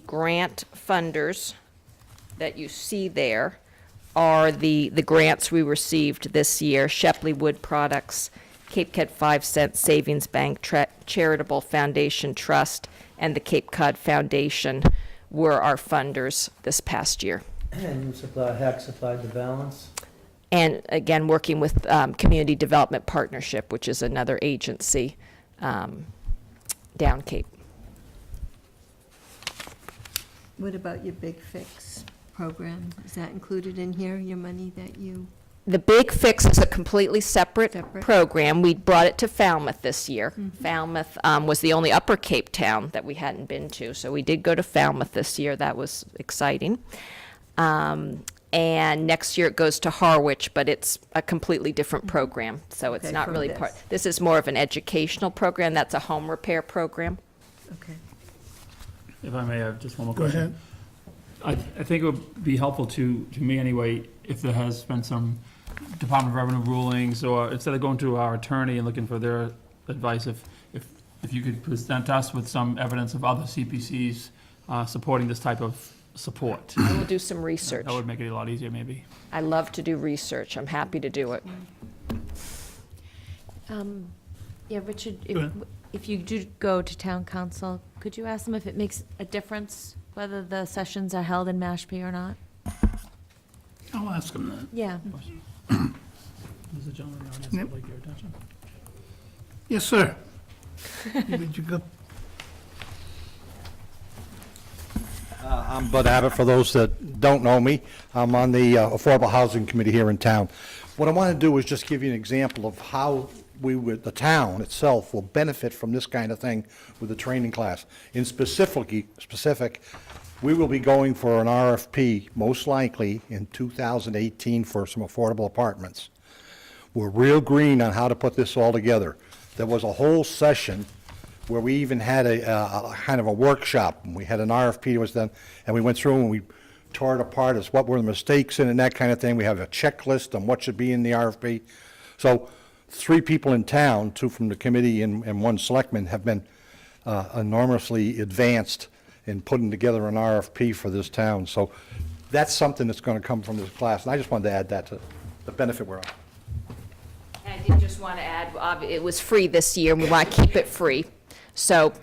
Speaker 11: grant funders that you see there are the grants we received this year. Shepley Wood Products, Cape Cod 5 Cent Savings Bank, Charitable Foundation Trust, and the Cape Cod Foundation were our funders this past year.
Speaker 10: And Hack supplied the balance?
Speaker 11: And again, working with Community Development Partnership, which is another agency down Cape.
Speaker 2: What about your Big Fix program? Is that included in here, your money that you?
Speaker 11: The Big Fix is a completely separate program. We brought it to Falmouth this year. Falmouth was the only Upper Cape town that we hadn't been to, so we did go to Falmouth this year. That was exciting. And next year it goes to Harwich, but it's a completely different program, so it's
Speaker 2: Okay,
Speaker 11: not
Speaker 2: from
Speaker 11: really
Speaker 2: this.
Speaker 11: part. This is more of an educational program. That's a home repair program.
Speaker 2: Okay.
Speaker 4: If I may, I have just one more
Speaker 3: Go
Speaker 4: question.
Speaker 3: ahead.
Speaker 4: I think it would be helpful to me anyway, if there has been some Department of Revenue rulings, or instead of going to our attorney and looking for their advice, if you could present us with some evidence of other CPCs supporting this type of support.
Speaker 11: I will do some research.
Speaker 4: That would make it a lot easier, maybe.
Speaker 11: I love to do research. I'm happy to do it.
Speaker 5: Yeah, Richard,
Speaker 3: Go ahead.
Speaker 5: if you do go to town council, could you ask them if it makes a difference whether the sessions are held in Mashpee or not?
Speaker 3: I'll ask him that.
Speaker 5: Yeah.
Speaker 4: There's a gentleman in the audience
Speaker 3: Yep.
Speaker 4: who'd like your attention.
Speaker 3: Yes, sir. Did you go?
Speaker 12: I'm Bud Abbott, for those that don't know me. I'm on the Affordable Housing Committee here in town. What I want to do is just give you an example of how the town itself will benefit from this kind of thing with the training class. In specific, we will be going for an RFP, most likely in 2018, for some affordable apartments. We're real green on how to put this all together. There was a whole session where we even had a kind of a workshop, and we had an RFP that was done, and we went through and we tore it apart as what were the mistakes in it and that kind of thing. We have a checklist on what should be in the RFP. So 3 people in town, 2 from the committee and 1 selectman, have been enormously advanced in putting together an RFP for this town. So that's something that's going to come from this class, and I just wanted to add that to the benefit we're on.
Speaker 11: And I did just want to add, it was free this year, and we want to keep it free. So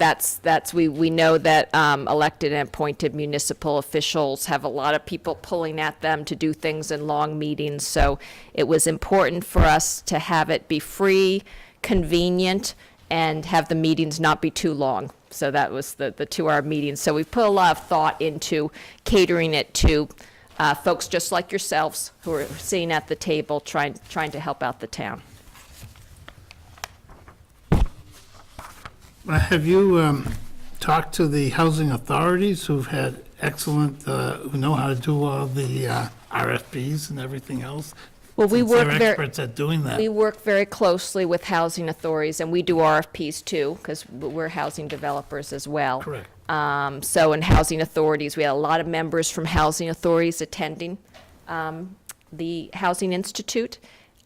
Speaker 11: we know that elected and appointed municipal officials have a lot of people pulling at them to do things in long meetings. So it was important for us to have it be free, convenient, and have the meetings not be too long. So that was the 2-hour meetings. So we've put a lot of thought into catering it to folks just like yourselves who are sitting at the table trying to help out the town.
Speaker 3: Have you talked to the housing authorities who've had excellent, who know how to do all the RFPs and everything else?
Speaker 11: Well, we
Speaker 3: Since
Speaker 11: work
Speaker 3: they're
Speaker 11: very.
Speaker 3: experts at doing that.
Speaker 11: We work very closely with housing authorities, and we do RFPs too, because we're housing developers as well.
Speaker 3: Correct.
Speaker 11: So in housing authorities, we had a lot of members from housing authorities attending the Housing Institute.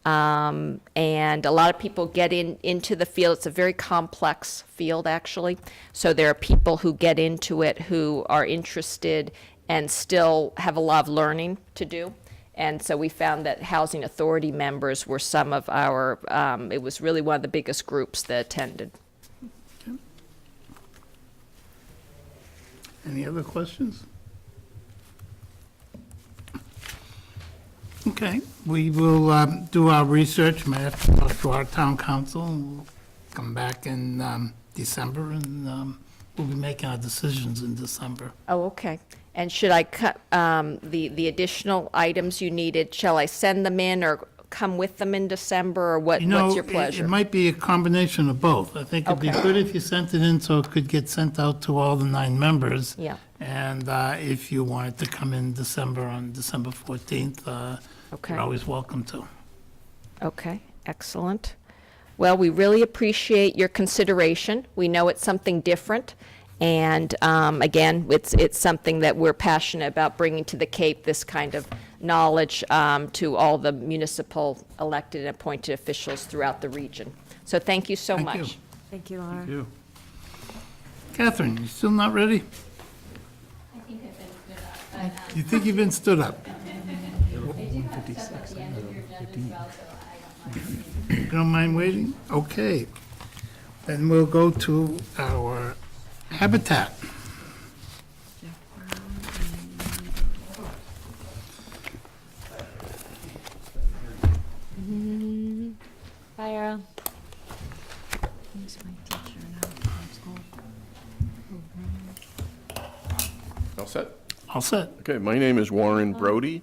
Speaker 11: And a lot of people get into the field. It's a very complex field, actually. So there are people who get into it who are interested and still have a lot of learning to do. And so we found that housing authority members were some of our, it was really one of the biggest groups that attended.
Speaker 3: Any other questions? Okay, we will do our research, may have to talk to our town council, and we'll come back in December, and we'll be making our decisions in December.
Speaker 11: Oh, okay. And should I cut the additional items you needed, shall I send them in or come with them in December, or what's your pleasure?
Speaker 3: It might be a combination of both. I think it'd be
Speaker 11: Okay.
Speaker 3: good if you sent it in so it could get sent out to all the 9 members.
Speaker 11: Yeah.
Speaker 3: And if you wanted to come in December, on December 14th,
Speaker 11: Okay.
Speaker 3: you're always welcome to.
Speaker 11: Okay, excellent. Well, we really appreciate your consideration. We know it's something different, and again, it's something that we're passionate about bringing to the Cape, this kind of knowledge to all the municipal elected and appointed officials throughout the region. So thank you so
Speaker 3: Thank
Speaker 11: much.
Speaker 3: you.
Speaker 5: Thank you, Laura.
Speaker 4: Thank you.
Speaker 3: Catherine, you still not ready?
Speaker 1: I think I've been stood up, but,
Speaker 3: You think you've been stood up? You don't mind waiting? Okay. Then we'll go to our habitat.
Speaker 5: Bye, Earl.
Speaker 13: All set?
Speaker 3: All set.
Speaker 13: Okay, my name is Warren Brody.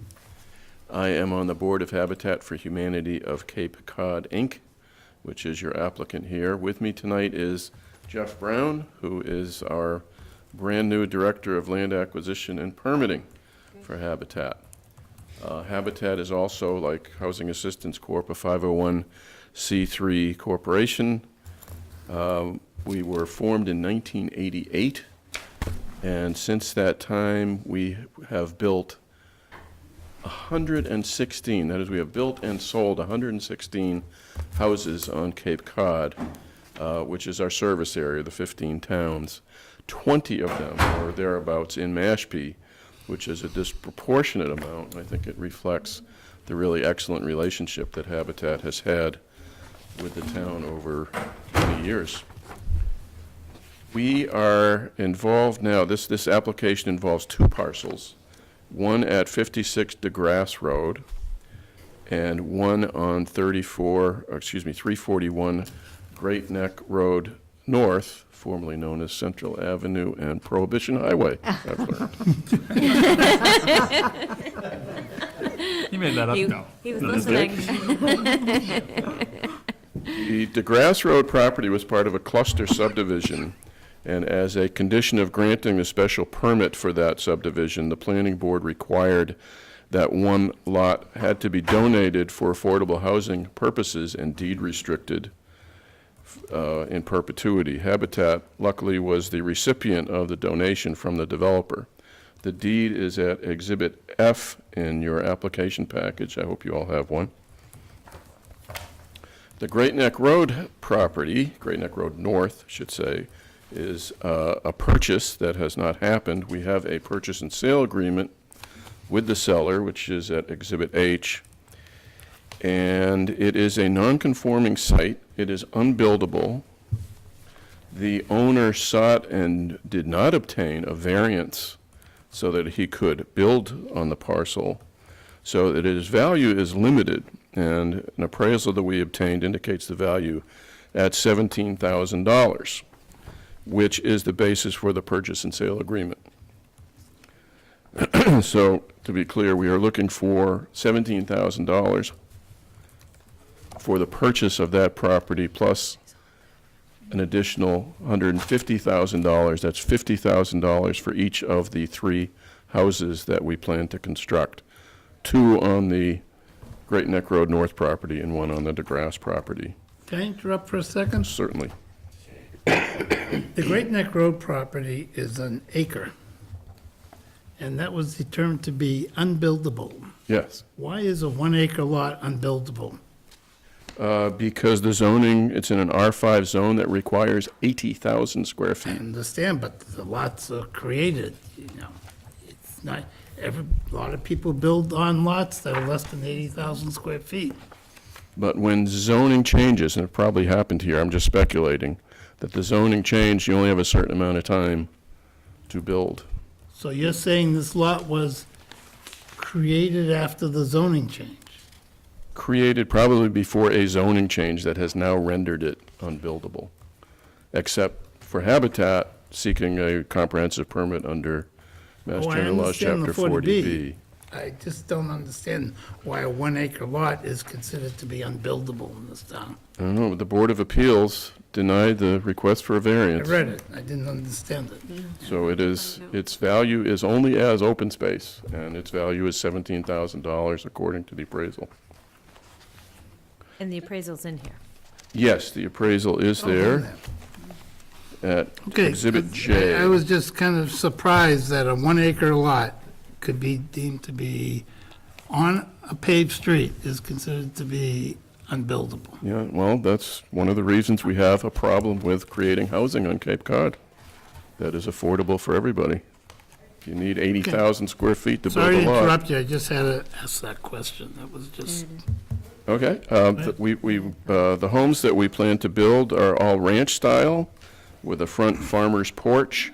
Speaker 13: I am on the Board of Habitat for Humanity of Cape Cod, Inc., which is your applicant here. With me tonight is Jeff Brown, who is our brand-new Director of Land Acquisition and Permitting for Habitat. Habitat is also, like Housing Assistance Corp., a 501c3 corporation. We were formed in 1988, and since that time, we have built 116, that is, we have built and sold 116 houses on Cape Cod, which is our service area, the 15 towns. 20 of them, or thereabouts, in Mashpee, which is a disproportionate amount. I think it reflects the really excellent relationship that Habitat has had with the town over many years. We are involved now, this application involves 2 parcels, one at 56 DeGrasse Road and one on 341 Great Neck Road North, formerly known as Central Avenue and Prohibition Highway, I've learned.
Speaker 4: You made that up,
Speaker 5: He-
Speaker 4: no.
Speaker 5: He was
Speaker 13: You
Speaker 5: listening.
Speaker 13: The DeGrasse Road property was part of a cluster subdivision, and as a condition of granting the special permit for that subdivision, the planning board required that one lot had to be donated for affordable housing purposes and deed restricted in perpetuity. Habitat, luckily, was the recipient of the donation from the developer. The deed is at Exhibit F in your application package. I hope you all have one. The Great Neck Road property, Great Neck Road North, I should say, is a purchase that has not happened. We have a purchase and sale agreement with the seller, which is at Exhibit H. And it is a non-conforming site. It is unbuildable. The owner sought and did not obtain a variance so that he could build on the parcel, so that his value is limited. And an appraisal that we obtained indicates the value at $17,000, which is the basis for the purchase and sale agreement. So, to be clear, we are looking for $17,000 for the purchase of that property, plus an additional $150,000. That's $50,000 for each of the 3 houses that we plan to construct. 2 on the Great Neck Road North property and 1 on the DeGrasse property.
Speaker 3: Can I interrupt for a second?
Speaker 13: Certainly.
Speaker 3: The Great Neck Road property is an acre, and that was determined to be unbuildable.
Speaker 13: Yes.
Speaker 3: Why is a 1-acre lot unbuildable?
Speaker 13: Because the zoning, it's in an R5 zone that requires 80,000 square
Speaker 3: I
Speaker 13: feet.
Speaker 3: understand, but the lots are created, you know. It's not, a lot of people build on lots that are less than 80,000 square feet.
Speaker 13: But when zoning changes, and it probably happened here, I'm just speculating, that the zoning changed, you only have a certain amount of time to build.
Speaker 3: So you're saying this lot was created after the zoning change?
Speaker 13: Created probably before a zoning change that has now rendered it unbuildable, except for Habitat seeking a comprehensive permit under Mass
Speaker 3: Oh, I
Speaker 13: General Laws,
Speaker 3: understand
Speaker 13: Chapter
Speaker 3: the 40B.
Speaker 13: 40B.
Speaker 3: I just don't understand why a 1-acre lot is considered to be unbuildable in this town.
Speaker 13: I don't know, but the Board of Appeals denied the request for a
Speaker 3: I
Speaker 13: variance.
Speaker 3: read it, I didn't understand it.
Speaker 13: So it is, its value is only as open space, and its value is $17,000 according to the appraisal.
Speaker 5: And the appraisal's in here.
Speaker 13: Yes, the appraisal is there at
Speaker 3: Okay,
Speaker 13: Exhibit
Speaker 3: I
Speaker 13: J.
Speaker 3: was just kind of surprised that a 1-acre lot could be deemed to be on a paved street is considered to be unbuildable.
Speaker 13: Yeah, well, that's one of the reasons we have a problem with creating housing on Cape Cod that is affordable for everybody. You need 80,000 square feet to build
Speaker 3: Sorry
Speaker 13: a
Speaker 3: to
Speaker 13: lot.
Speaker 3: interrupt you, I just had to ask that question. That was just,
Speaker 13: Okay, the homes that we plan to build are all ranch style with a front farmer's porch.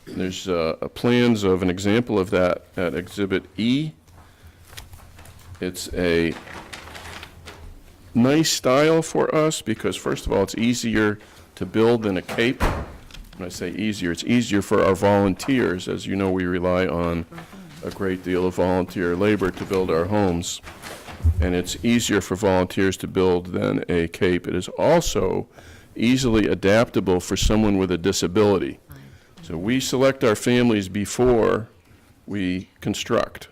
Speaker 13: There's plans of an example of that at Exhibit E. It's a nice style for us because, first of all, it's easier to build than a cape. When I say easier, it's easier for our volunteers. As you know, we rely on a great deal of volunteer labor to build our homes. And it's easier for volunteers to build than a cape. It is also easily adaptable for someone with a disability. So we select our families before we construct.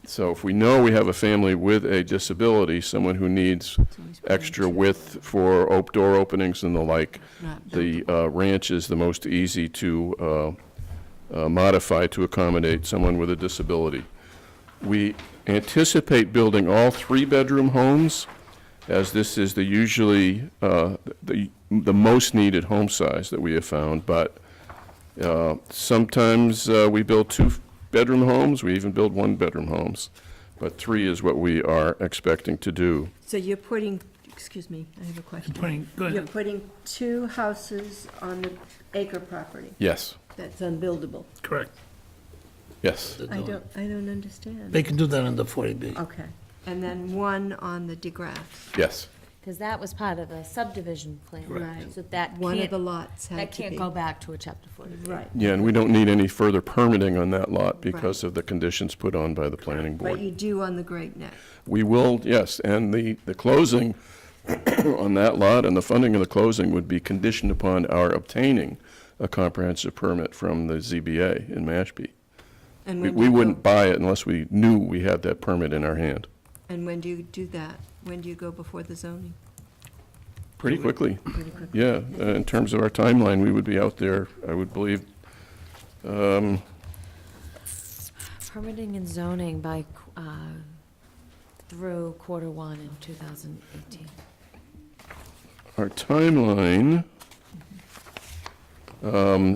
Speaker 13: So if we know we have a family with a disability, someone who needs extra width for door openings and the like, the ranch is the most easy to modify to accommodate someone with a disability. We anticipate building all 3-bedroom homes, as this is usually the most needed home size that we have found, but sometimes we build 2-bedroom homes, we even build 1-bedroom homes, but 3 is what we are expecting to do.
Speaker 2: So you're putting, excuse me, I have a question.
Speaker 3: go
Speaker 2: You're
Speaker 3: ahead.
Speaker 2: putting 2 houses on the acre property
Speaker 13: Yes,
Speaker 2: that's unbuildable.
Speaker 3: Correct.
Speaker 13: yes.
Speaker 2: I don't understand.
Speaker 3: They can do that under 40B.
Speaker 2: Okay. And then 1 on the DeGraff.
Speaker 13: Yes.
Speaker 5: Because that was part of the subdivision plan.
Speaker 2: Right.
Speaker 5: So that
Speaker 2: One of
Speaker 5: can't,
Speaker 2: the lots had
Speaker 5: that
Speaker 2: to
Speaker 5: can't
Speaker 2: be.
Speaker 5: go back to a chapter 40.
Speaker 2: Right.
Speaker 13: Yeah, and we don't need any further permitting on that lot because of the conditions put on by the planning board.
Speaker 2: But you do on the Great Neck.
Speaker 13: We will, yes, and the closing on that lot and the funding of the closing would be conditioned upon our obtaining a comprehensive permit from the ZBA in Mashpee.
Speaker 2: And
Speaker 13: We
Speaker 2: when do you
Speaker 13: wouldn't
Speaker 2: go-
Speaker 13: buy it unless we knew we had that permit in our hand.
Speaker 2: And when do you do that? When do you go before the zoning?
Speaker 13: Pretty quickly,
Speaker 2: Pretty quickly.
Speaker 13: yeah. In terms of our timeline, we would be out there, I would believe,
Speaker 5: Permitting and zoning by, through Q1 in 2018.
Speaker 13: our timeline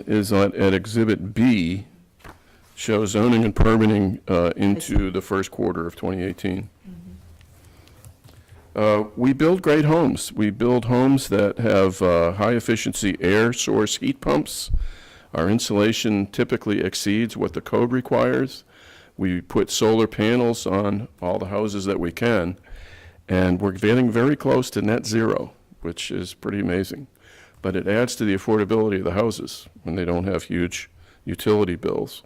Speaker 13: is at Exhibit B, shows zoning and permitting into the first quarter of 2018. We build great homes. We build homes that have high-efficiency air source heat pumps. Our insulation typically exceeds what the code requires. We put solar panels on all the houses that we can, and we're getting very close to net zero, which is pretty amazing. But it adds to the affordability of the houses when they don't have huge utility bills.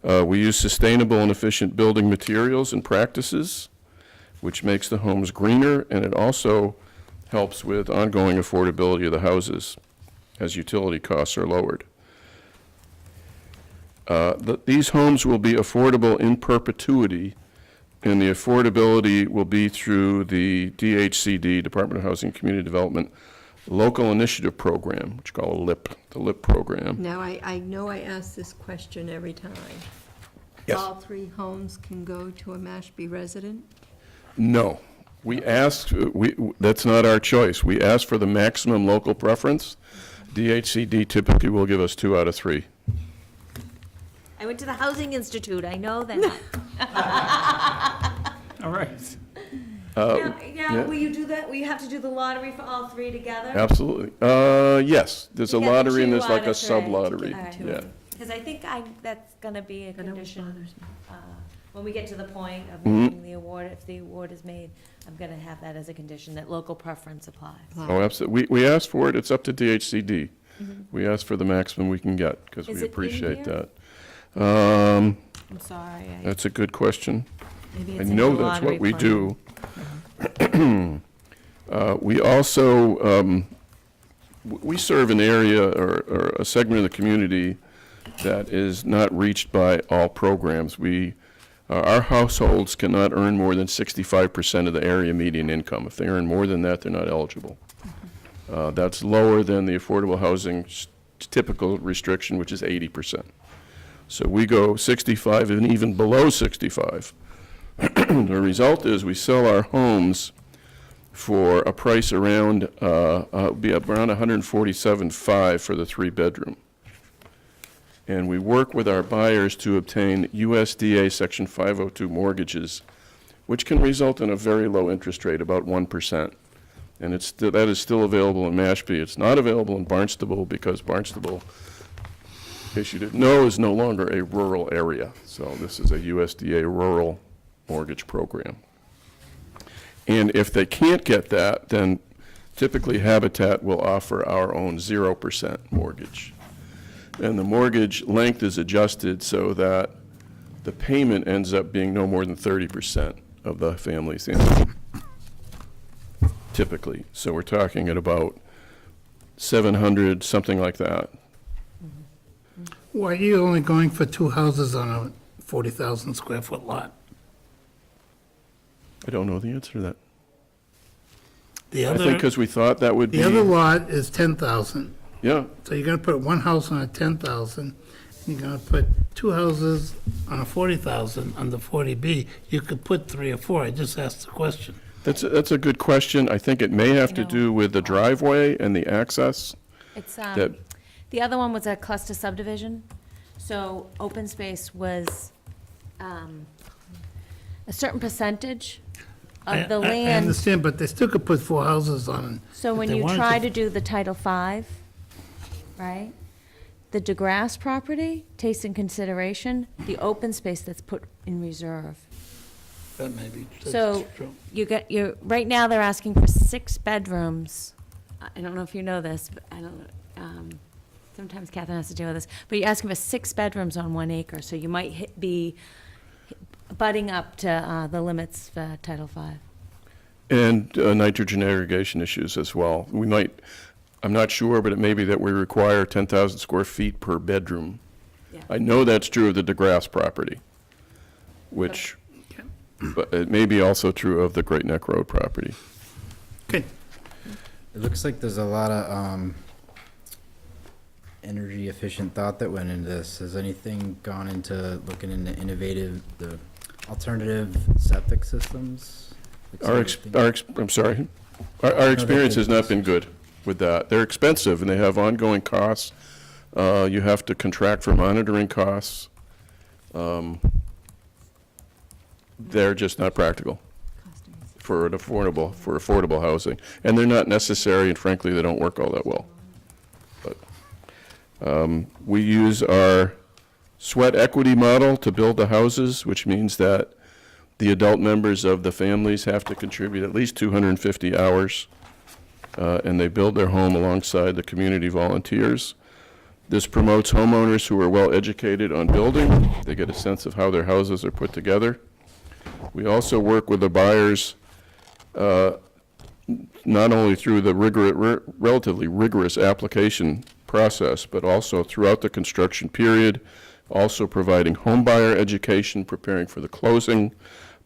Speaker 13: We use sustainable and efficient building materials and practices, which makes the homes greener, and it also helps with ongoing affordability of the houses as utility costs are lowered. These homes will be affordable in perpetuity, and the affordability will be through the DHCD, Department of Housing and Community Development, Local Initiative Program, which we call LIP, the LIP program.
Speaker 2: Now, I know I ask this question every time.
Speaker 13: Yes.
Speaker 2: All 3 homes can go to a Mashpee resident?
Speaker 13: No. We asked, that's not our choice. We asked for the maximum local preference. DHCD typically will give us 2 out of 3.
Speaker 5: I went to the Housing Institute, I know that.
Speaker 4: All right.
Speaker 5: Now,
Speaker 13: yeah.
Speaker 5: will you do that? Will you have to do the lottery for all 3 together?
Speaker 13: Absolutely. Yes, there's a
Speaker 5: You get
Speaker 13: lottery and
Speaker 5: 2
Speaker 13: there's like
Speaker 5: out
Speaker 13: a
Speaker 5: of 3.
Speaker 13: sub-lottery.
Speaker 5: All right.
Speaker 13: Yeah.
Speaker 5: Because I think that's gonna be a condition, when we get to the point of
Speaker 13: Mhm.
Speaker 5: making the award, if the award is made, I'm gonna have that as a condition, that local preference applies.
Speaker 13: Oh, absolutely. We asked for it, it's up to DHCD. We asked for the maximum we can get, because
Speaker 5: Is
Speaker 13: we
Speaker 5: it in
Speaker 13: appreciate
Speaker 5: here?
Speaker 13: that.
Speaker 5: I'm sorry,
Speaker 13: That's a good question.
Speaker 5: maybe
Speaker 13: I
Speaker 5: it's in
Speaker 13: know
Speaker 5: the
Speaker 13: that's
Speaker 5: lottery
Speaker 13: what we
Speaker 5: plan.
Speaker 13: do. We also, we serve an area or a segment of the community that is not reached by all programs. Our households cannot earn more than 65% of the area median income. If they earn more than that, they're not eligible. That's lower than the affordable housing typical restriction, which is 80%. So we go 65 and even below 65. The result is we sell our homes for a price around, be around $147,500 for the 3-bedroom. and we work with our buyers to obtain USDA Section 502 mortgages, which can result in a very low interest rate, about 1%. And that is still available in Mashpee. It's not available in Barnstable because Barnstable, in case you didn't know, is no longer a rural area. So this is a USDA rural mortgage program. And if they can't get that, then typically Habitat will offer our own 0% mortgage. And the mortgage length is adjusted so that the payment ends up being no more than 30% of the family's income, typically. So we're talking at about 700, something like that.
Speaker 3: Why are you only going for 2 houses on a 40,000 square foot lot?
Speaker 13: I don't know the answer to that.
Speaker 3: The
Speaker 13: I
Speaker 3: other,
Speaker 13: think because we thought that would be,
Speaker 3: the other lot is 10,000.
Speaker 13: yeah,
Speaker 3: So you're gonna put one house on a 10,000, you're gonna put 2 houses on a 40,000 on the 40B. You could put 3 or 4. I just asked the question.
Speaker 13: that's a good question. I think it may have to do with the driveway and the access.
Speaker 5: It's,
Speaker 13: That-
Speaker 5: the other one was a cluster subdivision, so open space was, a certain percentage of the
Speaker 3: I
Speaker 5: land.
Speaker 3: understand, but they still could put 4 houses on.
Speaker 5: So
Speaker 3: if
Speaker 5: when
Speaker 3: they
Speaker 5: you
Speaker 3: wanted
Speaker 5: try to do the Title V, right, the DeGrasse property takes in consideration the open space that's put in reserve.
Speaker 3: That may be
Speaker 5: So
Speaker 3: true.
Speaker 5: right now they're asking for 6 bedrooms. I don't know if you know this, but I don't, sometimes Catherine has to deal with this, but you're asking for 6 bedrooms on 1 acre, so you might be butting up to the limits for Title V.
Speaker 13: And nitrogen aggregation issues as well. We might, I'm not sure, but it may be that we require 10,000 square feet per bedroom.
Speaker 5: Yeah.
Speaker 13: I know that's true of the DeGrasse property, which, but it may be also true of the Great Neck Road property.
Speaker 3: Okay.
Speaker 14: It looks like there's a lot of energy efficient thought that went into this. Has anything gone into looking into the alternative septic systems? Like
Speaker 13: I'm sorry. Our experience has not been good with that. They're expensive and they have ongoing costs. You have to contract for monitoring costs. They're just not practical for affordable housing. And they're not necessary, and frankly, they don't work all that well. But we use our sweat equity model to build the houses, which means that the adult members of the families have to contribute at least 250 hours, and they build their home alongside the community volunteers. This promotes homeowners who are well educated on building. They get a sense of how their houses are put together. We also work with the buyers not only through the relatively rigorous application process, but also throughout the construction period, also providing home buyer education, preparing for the closing,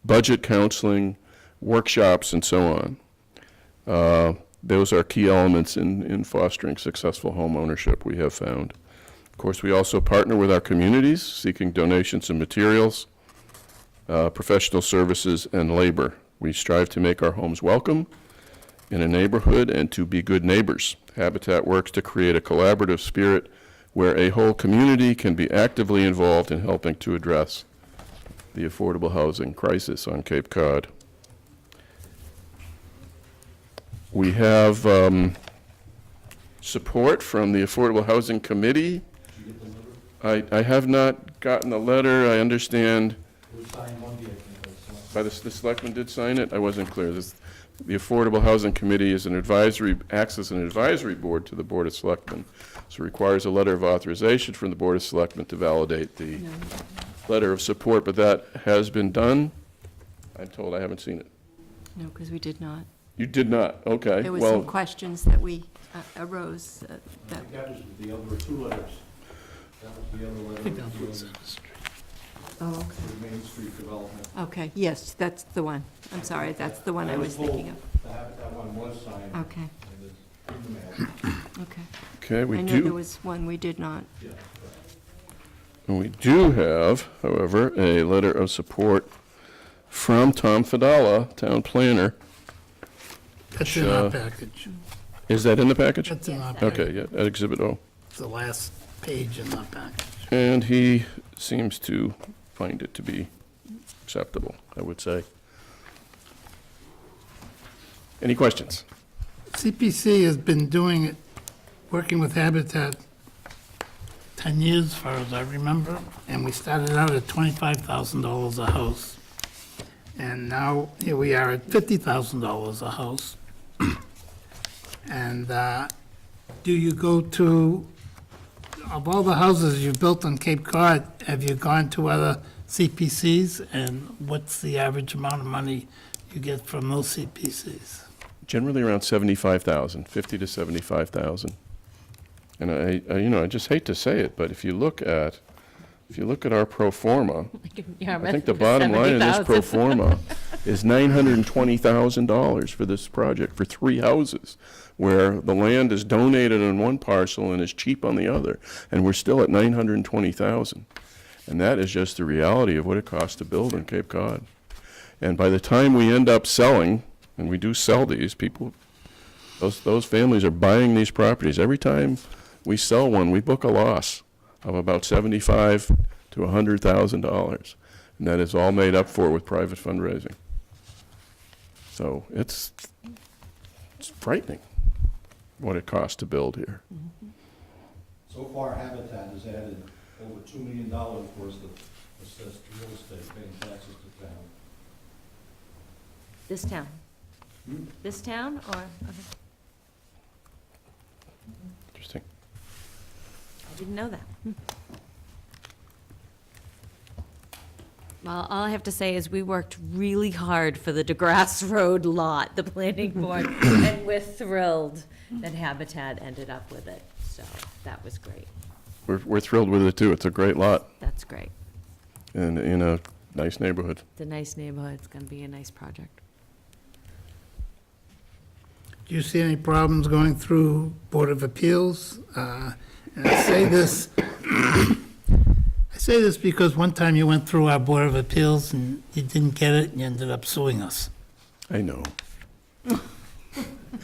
Speaker 13: budget counseling, workshops, and so on. Those are key elements in fostering successful home ownership, we have found. Of course, we also partner with our communities, seeking donations and materials, professional services, and labor. We strive to make our homes welcome in a neighborhood and to be good neighbors. Habitat works to create a collaborative spirit where a whole community can be actively involved in helping to address the affordable housing crisis on Cape Cod. We have support from the Affordable Housing Committee. I have not gotten the letter. I understand. The selectmen did sign it? I wasn't clear. The Affordable Housing Committee is acts as an advisory board to the Board of Selectmen. So it requires a letter of authorization from the Board of Selectmen to validate the letter of support, but that has been done. I'm told. I haven't seen it.
Speaker 2: No, because we did not.
Speaker 13: You did not? Okay.
Speaker 2: There were
Speaker 13: Well,
Speaker 2: some questions that arose that.
Speaker 12: That was the other 2 letters. That was the other letter.
Speaker 2: Oh, okay.
Speaker 12: For Main Street development.
Speaker 2: Okay, yes, that's the one. I'm sorry, that's the one I was thinking of.
Speaker 12: That one was signed.
Speaker 2: Okay,
Speaker 12: And it's in the mail.
Speaker 2: okay.
Speaker 13: okay, we
Speaker 2: I know there
Speaker 13: do.
Speaker 2: was one we did not.
Speaker 13: We do have, however, a letter of support from Tom Fadala, town planner.
Speaker 3: That's in our package.
Speaker 13: Is that in the package?
Speaker 3: That's in our package.
Speaker 13: Okay, yeah, Exhibit O.
Speaker 3: It's the last page in our package.
Speaker 13: And he seems to find it to be acceptable, I would say. Any questions?
Speaker 3: CPC has been doing it, working with Habitat 10 years, as far as I remember, and we started out at $25,000 a house. And now, here we are at $50,000 a house. And do you go to, of all the houses you've built on Cape Cod, have you gone to other CPCs? And what's the average amount of money you get from those CPCs?
Speaker 13: Generally around 75,000, 50 to 75,000. And I just hate to say it, but if you look at our pro forma,
Speaker 8: Yeah,
Speaker 13: I think the bottom line in this pro forma is $920,000 for this project for 3 houses, where the land is donated on one parcel and is cheap on the other, and we're still at $920,000. And that is just the reality of what it costs to build in Cape Cod. And by the time we end up selling, and we do sell these, people, those families are buying these properties. Every time we sell one, we book a loss of about $75,000 to $100,000, and that is all made up for with private fundraising. So it's frightening what it costs to build here.
Speaker 12: So far, Habitat has added over $2 million worth of assessed real estate paying taxes to town.
Speaker 5: This town? This town, or? Okay.
Speaker 13: Interesting.
Speaker 5: I didn't know that. Well, all I have to say is we worked really hard for the DeGrasse Road lot, the planning board, and we're thrilled that Habitat ended up with it. So that was great.
Speaker 13: We're thrilled with it too. It's a great lot
Speaker 5: That's great.
Speaker 13: and in a nice neighborhood.
Speaker 5: It's a nice neighborhood. It's going to be a nice project.
Speaker 3: Do you see any problems going through Board of Appeals? And I say this, I say this because one time you went through our Board of Appeals and you didn't get it and you ended up suing us.
Speaker 13: I know.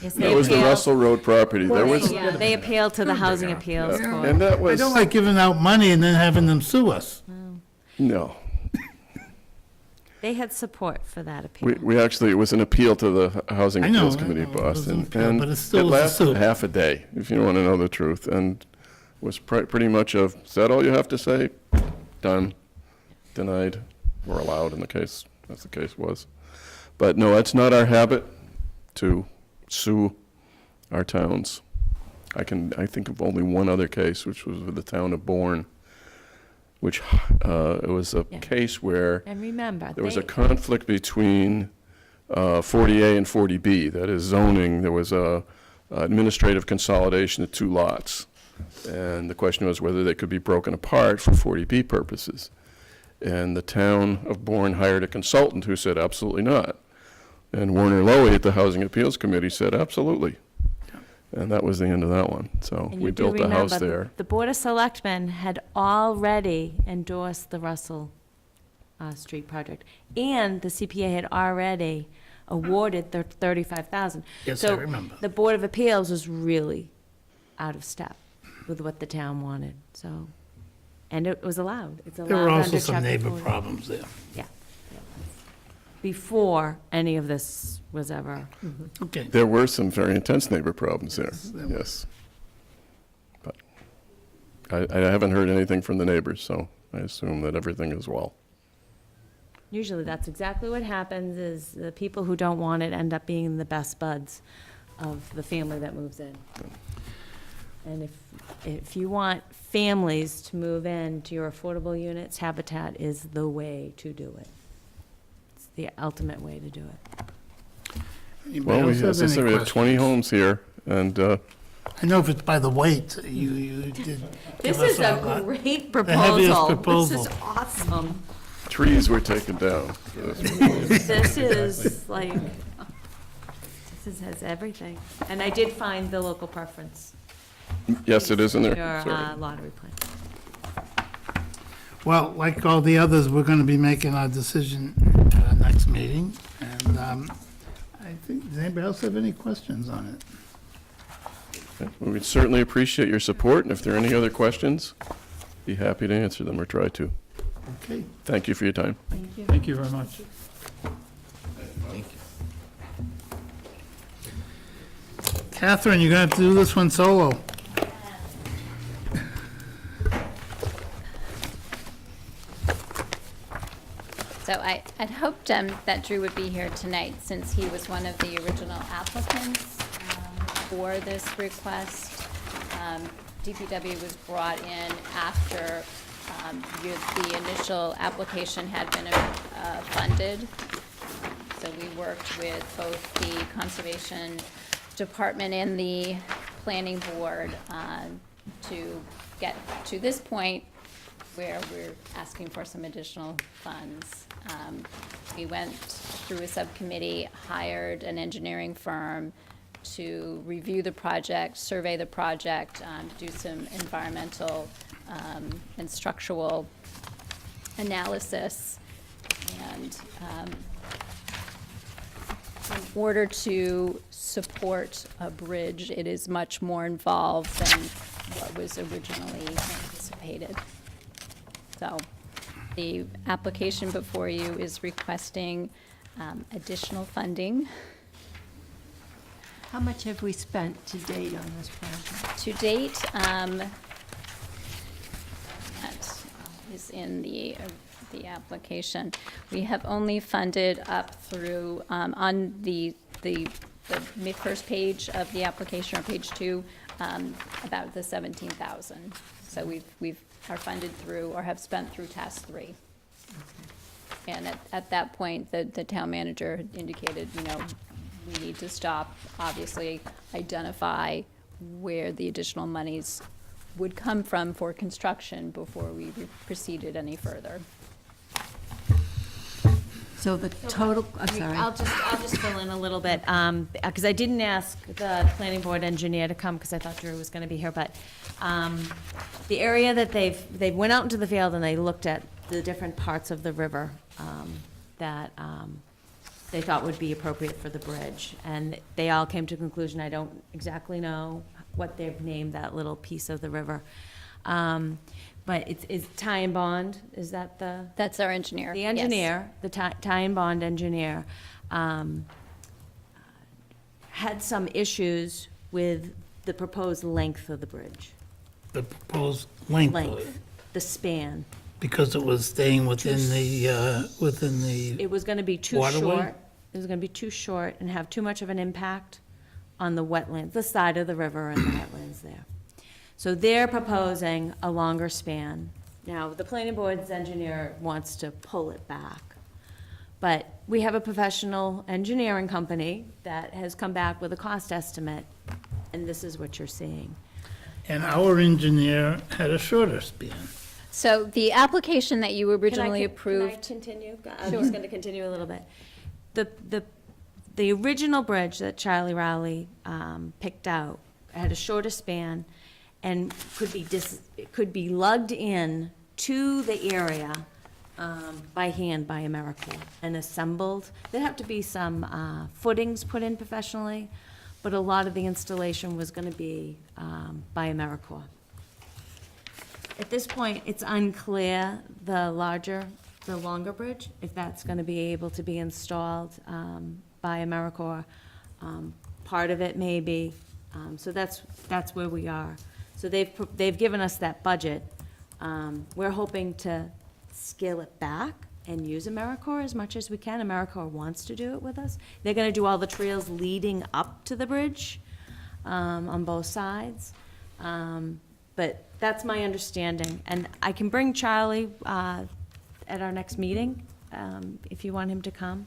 Speaker 5: Yes,
Speaker 13: That was the Russell Road property. There was,
Speaker 5: Yeah, they appealed to the Housing Appeals Court.
Speaker 13: and that
Speaker 3: I
Speaker 13: was,
Speaker 3: don't like giving out money and then having them sue us.
Speaker 13: no.
Speaker 5: They had support for that appeal.
Speaker 13: We actually, it was an appeal to the Housing
Speaker 3: I know,
Speaker 13: Appeals
Speaker 3: I
Speaker 13: Committee
Speaker 3: know,
Speaker 13: of
Speaker 3: it was an
Speaker 13: Boston.
Speaker 3: appeal,
Speaker 13: And
Speaker 3: but it still
Speaker 13: it
Speaker 3: was a
Speaker 13: lasted
Speaker 3: suit.
Speaker 13: half a day, if you want to know the truth, and was pretty much of, is that all you have to say? Done, denied, or allowed in the case, as the case was. But no, it's not our habit to sue our towns. I think of only one other case, which was with the town of Bourne, which it was a
Speaker 5: Yeah.
Speaker 13: case where
Speaker 5: And remember,
Speaker 13: there was a
Speaker 5: they,
Speaker 13: conflict between 40A and 40B, that is zoning. There was a administrative consolidation of 2 lots. And the question was whether they could be broken apart for 40B purposes. And the town of Bourne hired a consultant who said absolutely not. And Warner Lowy at the Housing Appeals Committee said absolutely. And that was the end of that one. So
Speaker 5: and
Speaker 13: we
Speaker 5: you do
Speaker 13: built a house
Speaker 5: remember,
Speaker 13: there.
Speaker 5: the Board of Selectmen had already endorsed the Russell Street project, and the CPA had already awarded the $35,000.
Speaker 3: Yes, I remember.
Speaker 5: The Board of Appeals was really out of step with what the town wanted, so, and it was allowed. It's allowed
Speaker 3: There were also
Speaker 5: under
Speaker 3: some
Speaker 5: Chapter
Speaker 3: neighbor
Speaker 5: 40.
Speaker 3: problems there.
Speaker 5: Yeah. Before any of this was ever,
Speaker 3: Okay.
Speaker 13: There were some very intense neighbor problems there,
Speaker 3: there were.
Speaker 13: yes. But I haven't heard anything from the neighbors, so I assume that everything is well.
Speaker 5: usually that's exactly what happens, is the people who don't want it end up being the best buds of the family that moves in. And if you want families to move in to your affordable units, Habitat is the way to do it. It's the ultimate way to do it.
Speaker 3: Anybody
Speaker 13: Well,
Speaker 3: else have
Speaker 13: as I
Speaker 3: any
Speaker 13: said, we have 20
Speaker 3: questions?
Speaker 13: homes here, and
Speaker 3: I know if it's by the weight, you did
Speaker 5: This
Speaker 3: give us
Speaker 5: is a
Speaker 3: lot.
Speaker 5: great
Speaker 3: The heaviest
Speaker 5: proposal. This
Speaker 3: proposal.
Speaker 5: is awesome.
Speaker 13: trees were taken down.
Speaker 5: This is like, has everything. And I did find the local preference.
Speaker 13: Yes, it is in there.
Speaker 5: Your
Speaker 13: Sorry.
Speaker 5: lottery plan.
Speaker 3: Well, like all the others, we're going to be making our decision at our next meeting. And I think, does anybody else have any questions on it?
Speaker 13: Okay. We would certainly appreciate your support, and if there are any other questions, be happy to answer them or try to.
Speaker 3: Okay.
Speaker 13: Thank you for your time.
Speaker 2: Thank you.
Speaker 4: Thank you very much.
Speaker 14: Thank you.
Speaker 3: Catherine, you're gonna have to do this one solo.
Speaker 6: So I'd hoped that Drew would be here tonight, since he was one of the original applicants for this request. DPW was brought in after the initial application had been funded. So we worked with both the Conservation Department and the Planning Board to get to this point where we're asking for some additional funds. We went through a subcommittee, hired an engineering firm to review the project, survey the project, do some environmental and structural analysis. And in order to support a bridge, it is much more involved than what was originally anticipated. So the application before you is requesting additional funding.
Speaker 2: How much have we spent to date on this project?
Speaker 6: To date, that is in the application. We have only funded up through, on the first page of the application, or page 2, about the 17,000. So we've are funded through, or have spent through task 3. And at that point, the town manager indicated, we need to stop, obviously identify where the additional monies would come from for construction before we proceeded any further.
Speaker 2: So the total, I'm sorry.
Speaker 5: I'll just fill in a little bit, because I didn't ask the planning board engineer to come, because I thought Drew was gonna be here, but, the area that they went out into the field and they looked at the different parts of the river, that, they thought would be appropriate for the bridge. And they all came to a conclusion, I don't exactly know what they've named that little piece of the river. But it's tie and bond, is that the?
Speaker 6: That's our engineer.
Speaker 5: The
Speaker 6: yes.
Speaker 5: engineer, the tie and bond engineer, had some issues with the proposed length of the bridge.
Speaker 3: The proposed length of it,
Speaker 5: Length, the span.
Speaker 3: because it was staying within the,
Speaker 5: It was gonna be too
Speaker 3: Waterway?
Speaker 5: short. It was gonna be too short and have too much of an impact on the wetlands, the side of the river and the wetlands there. So they're proposing a longer span. Now, the planning board's engineer wants to pull it back. But we have a professional engineering company that has come back with a cost estimate, and this is what you're seeing.
Speaker 3: and our engineer had a shorter span.
Speaker 6: So the application that you originally
Speaker 5: Can I
Speaker 6: approved.
Speaker 5: continue? I'm just going to continue a little bit. The original bridge that Charlie Rowley picked out had a shorter span and could be lugged in to the area by hand by AmeriCorps and assembled. There'd have to be some footings put in professionally, but a lot of the installation was going to be by AmeriCorps. At this point, it's unclear, the longer bridge, if that's going to be able to be installed by AmeriCorps. Part of it may be, so that's where we are. So they've given us that budget. We're hoping to scale it back and use AmeriCorps as much as we can. AmeriCorps wants to do it with us. They're going to do all the trails leading up to the bridge on both sides. But that's my understanding. And I can bring Charlie at our next meeting if you want him to come.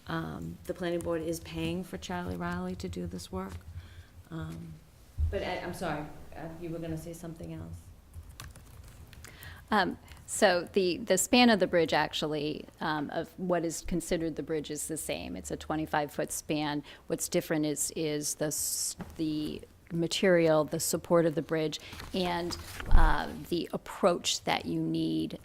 Speaker 5: The planning board is paying for Charlie Riley to do this work. But I'm sorry, you were going to say something else.
Speaker 6: So the span of the bridge, actually, of what is considered the bridge, is the same. It's a 25-foot span. What's different is the material, the support of the bridge, and the approach that you need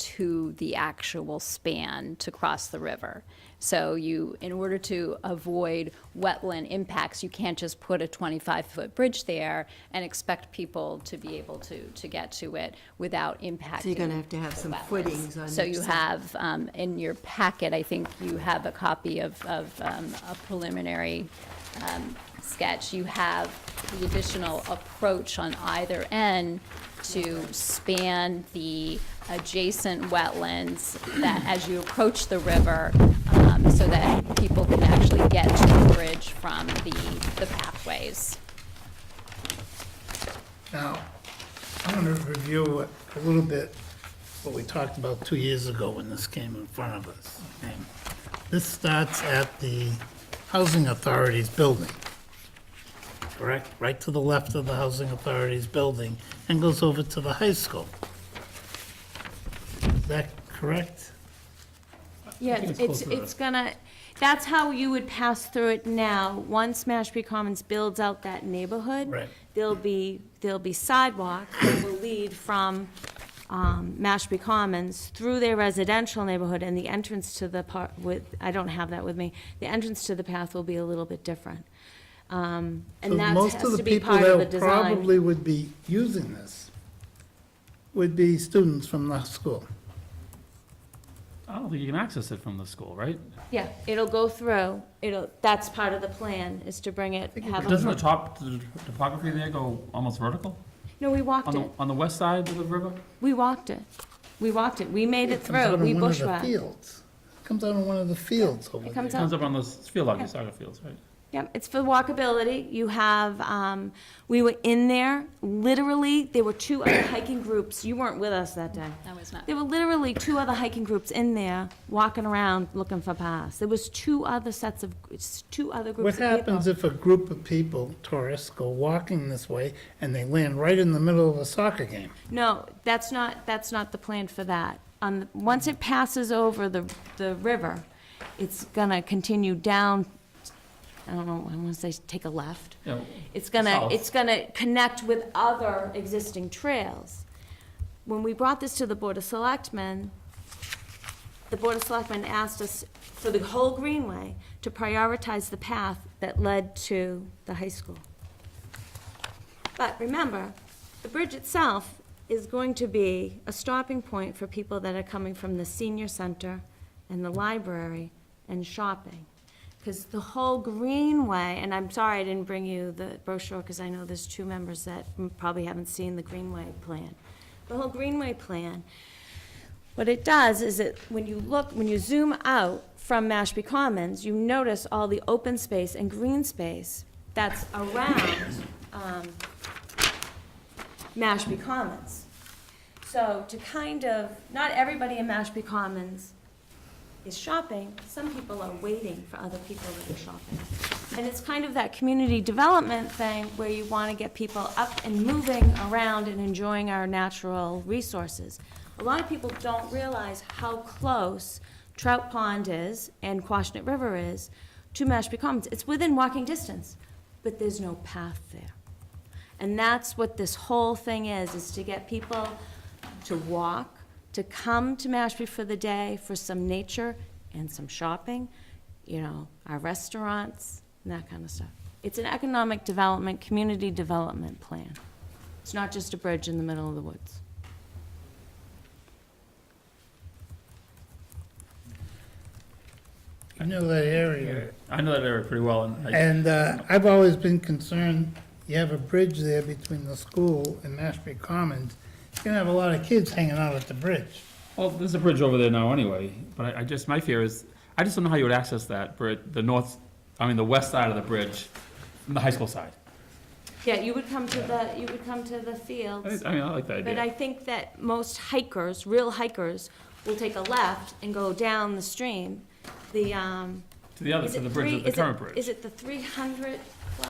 Speaker 6: to the actual span to cross the river. So you, in order to avoid wetland impacts, you can't just put a 25-foot bridge there and expect people to be able to get to it without impacting.
Speaker 2: So you're gonna have to have
Speaker 6: the
Speaker 2: some
Speaker 6: wetlands.
Speaker 2: footings on
Speaker 6: So
Speaker 2: each
Speaker 6: you
Speaker 2: side.
Speaker 6: have, in your packet, I think you have a copy of a preliminary sketch. You have the additional approach on either end to span the adjacent wetlands that, as you approach the river, so that people can actually get to the bridge from the pathways.
Speaker 3: Now, I'm going to review a little bit what we talked about 2 years ago when this came in front of us. Okay. This starts at the Housing Authority's building, correct? Right to the left of the Housing Authority's building, and goes over to the high school. Is that correct?
Speaker 5: Yeah,
Speaker 4: think it's
Speaker 5: it's,
Speaker 4: close to
Speaker 5: it's gonna, that's how you would pass through it now. Once Mashpee Commons builds out that neighborhood.
Speaker 3: Right.
Speaker 5: There'll be sidewalks that will lead from, Mashpee Commons through their residential neighborhood, and the entrance to the I don't have that with me. The entrance to the path will be a little bit different. And
Speaker 3: So
Speaker 5: that
Speaker 3: most of
Speaker 5: has
Speaker 3: the
Speaker 5: to be
Speaker 3: people
Speaker 5: part of the
Speaker 3: that
Speaker 5: design.
Speaker 3: probably would be using this would be students from the school.
Speaker 4: I don't think you can access it from the school, right?
Speaker 5: Yeah, it'll go through, that's part of the plan, is to bring it, have
Speaker 4: Doesn't
Speaker 5: a,
Speaker 4: the topography there go almost vertical?
Speaker 5: no, we walked it.
Speaker 4: On the west side of the river?
Speaker 5: We walked it. We walked it. We made it
Speaker 3: Comes out
Speaker 5: through.
Speaker 3: on
Speaker 5: We
Speaker 3: one of the
Speaker 5: bushwhacked.
Speaker 3: fields. Comes out on one of the fields over
Speaker 5: It
Speaker 3: there.
Speaker 5: comes
Speaker 4: Comes
Speaker 5: out,
Speaker 4: up on those field hockey soccer fields, right?
Speaker 5: yeah, it's for walkability. You have, we were in there, literally, there were 2 other hiking groups. You weren't with us that day.
Speaker 6: I was not.
Speaker 5: There were literally 2 other hiking groups in there, walking around looking for paths. There was 2 other groups of people.
Speaker 3: What happens if a group of people, tourists, go walking this way and they land right in the middle of a soccer game?
Speaker 5: No, that's not the plan for that. Once it passes over the river, it's gonna continue down, I don't know, I wanna say take a left.
Speaker 4: Yeah,
Speaker 5: It's
Speaker 4: south.
Speaker 5: gonna connect with other existing trails. When we brought this to the Board of Selectmen, the Board of Selectmen asked us for the whole greenway to prioritize the path that led to the high school. But remember, the bridge itself is going to be a stopping point for people that are coming from the senior center and the library and shopping. Because the whole greenway, and I'm sorry I didn't bring you the brochure, because I know there's 2 members that probably haven't seen the greenway plan. The whole greenway plan, what it does is when you zoom out from Mashpee Commons, you notice all the open space and green space that's around Mashpee Commons. So to kind of, not everybody in Mashpee Commons is shopping, some people are waiting for other people that are shopping. And it's kind of that community development thing where you want to get people up and moving around and enjoying our natural resources. A lot of people don't realize how close Trout Pond is and Quashnet River is to Mashpee Commons. It's within walking distance, but there's no path there. And that's what this whole thing is to get people to walk, to come to Mashpee for the day for some nature and some shopping, our restaurants and that kind of stuff. It's an economic development, community development plan. It's not just a bridge in the middle of the woods.
Speaker 3: I know that area.
Speaker 4: I know that area pretty well, and
Speaker 3: And I've always been concerned, you have a bridge there between the school and Mashpee Commons, you're gonna have a lot of kids hanging out at the bridge.
Speaker 4: well, there's a bridge over there now anyway, but my fear is, I just don't know how you would access that bridge, the west side of the bridge from the high school side.
Speaker 5: Yeah, you would come to the fields.
Speaker 4: I like that
Speaker 5: But I
Speaker 4: idea.
Speaker 5: think that most hikers, real hikers, will take a left and go down the stream.
Speaker 4: To the other,
Speaker 5: Is
Speaker 4: to
Speaker 5: it
Speaker 4: the bridge,
Speaker 5: three-
Speaker 4: the
Speaker 5: is it-
Speaker 4: current bridge.
Speaker 5: Is it the 300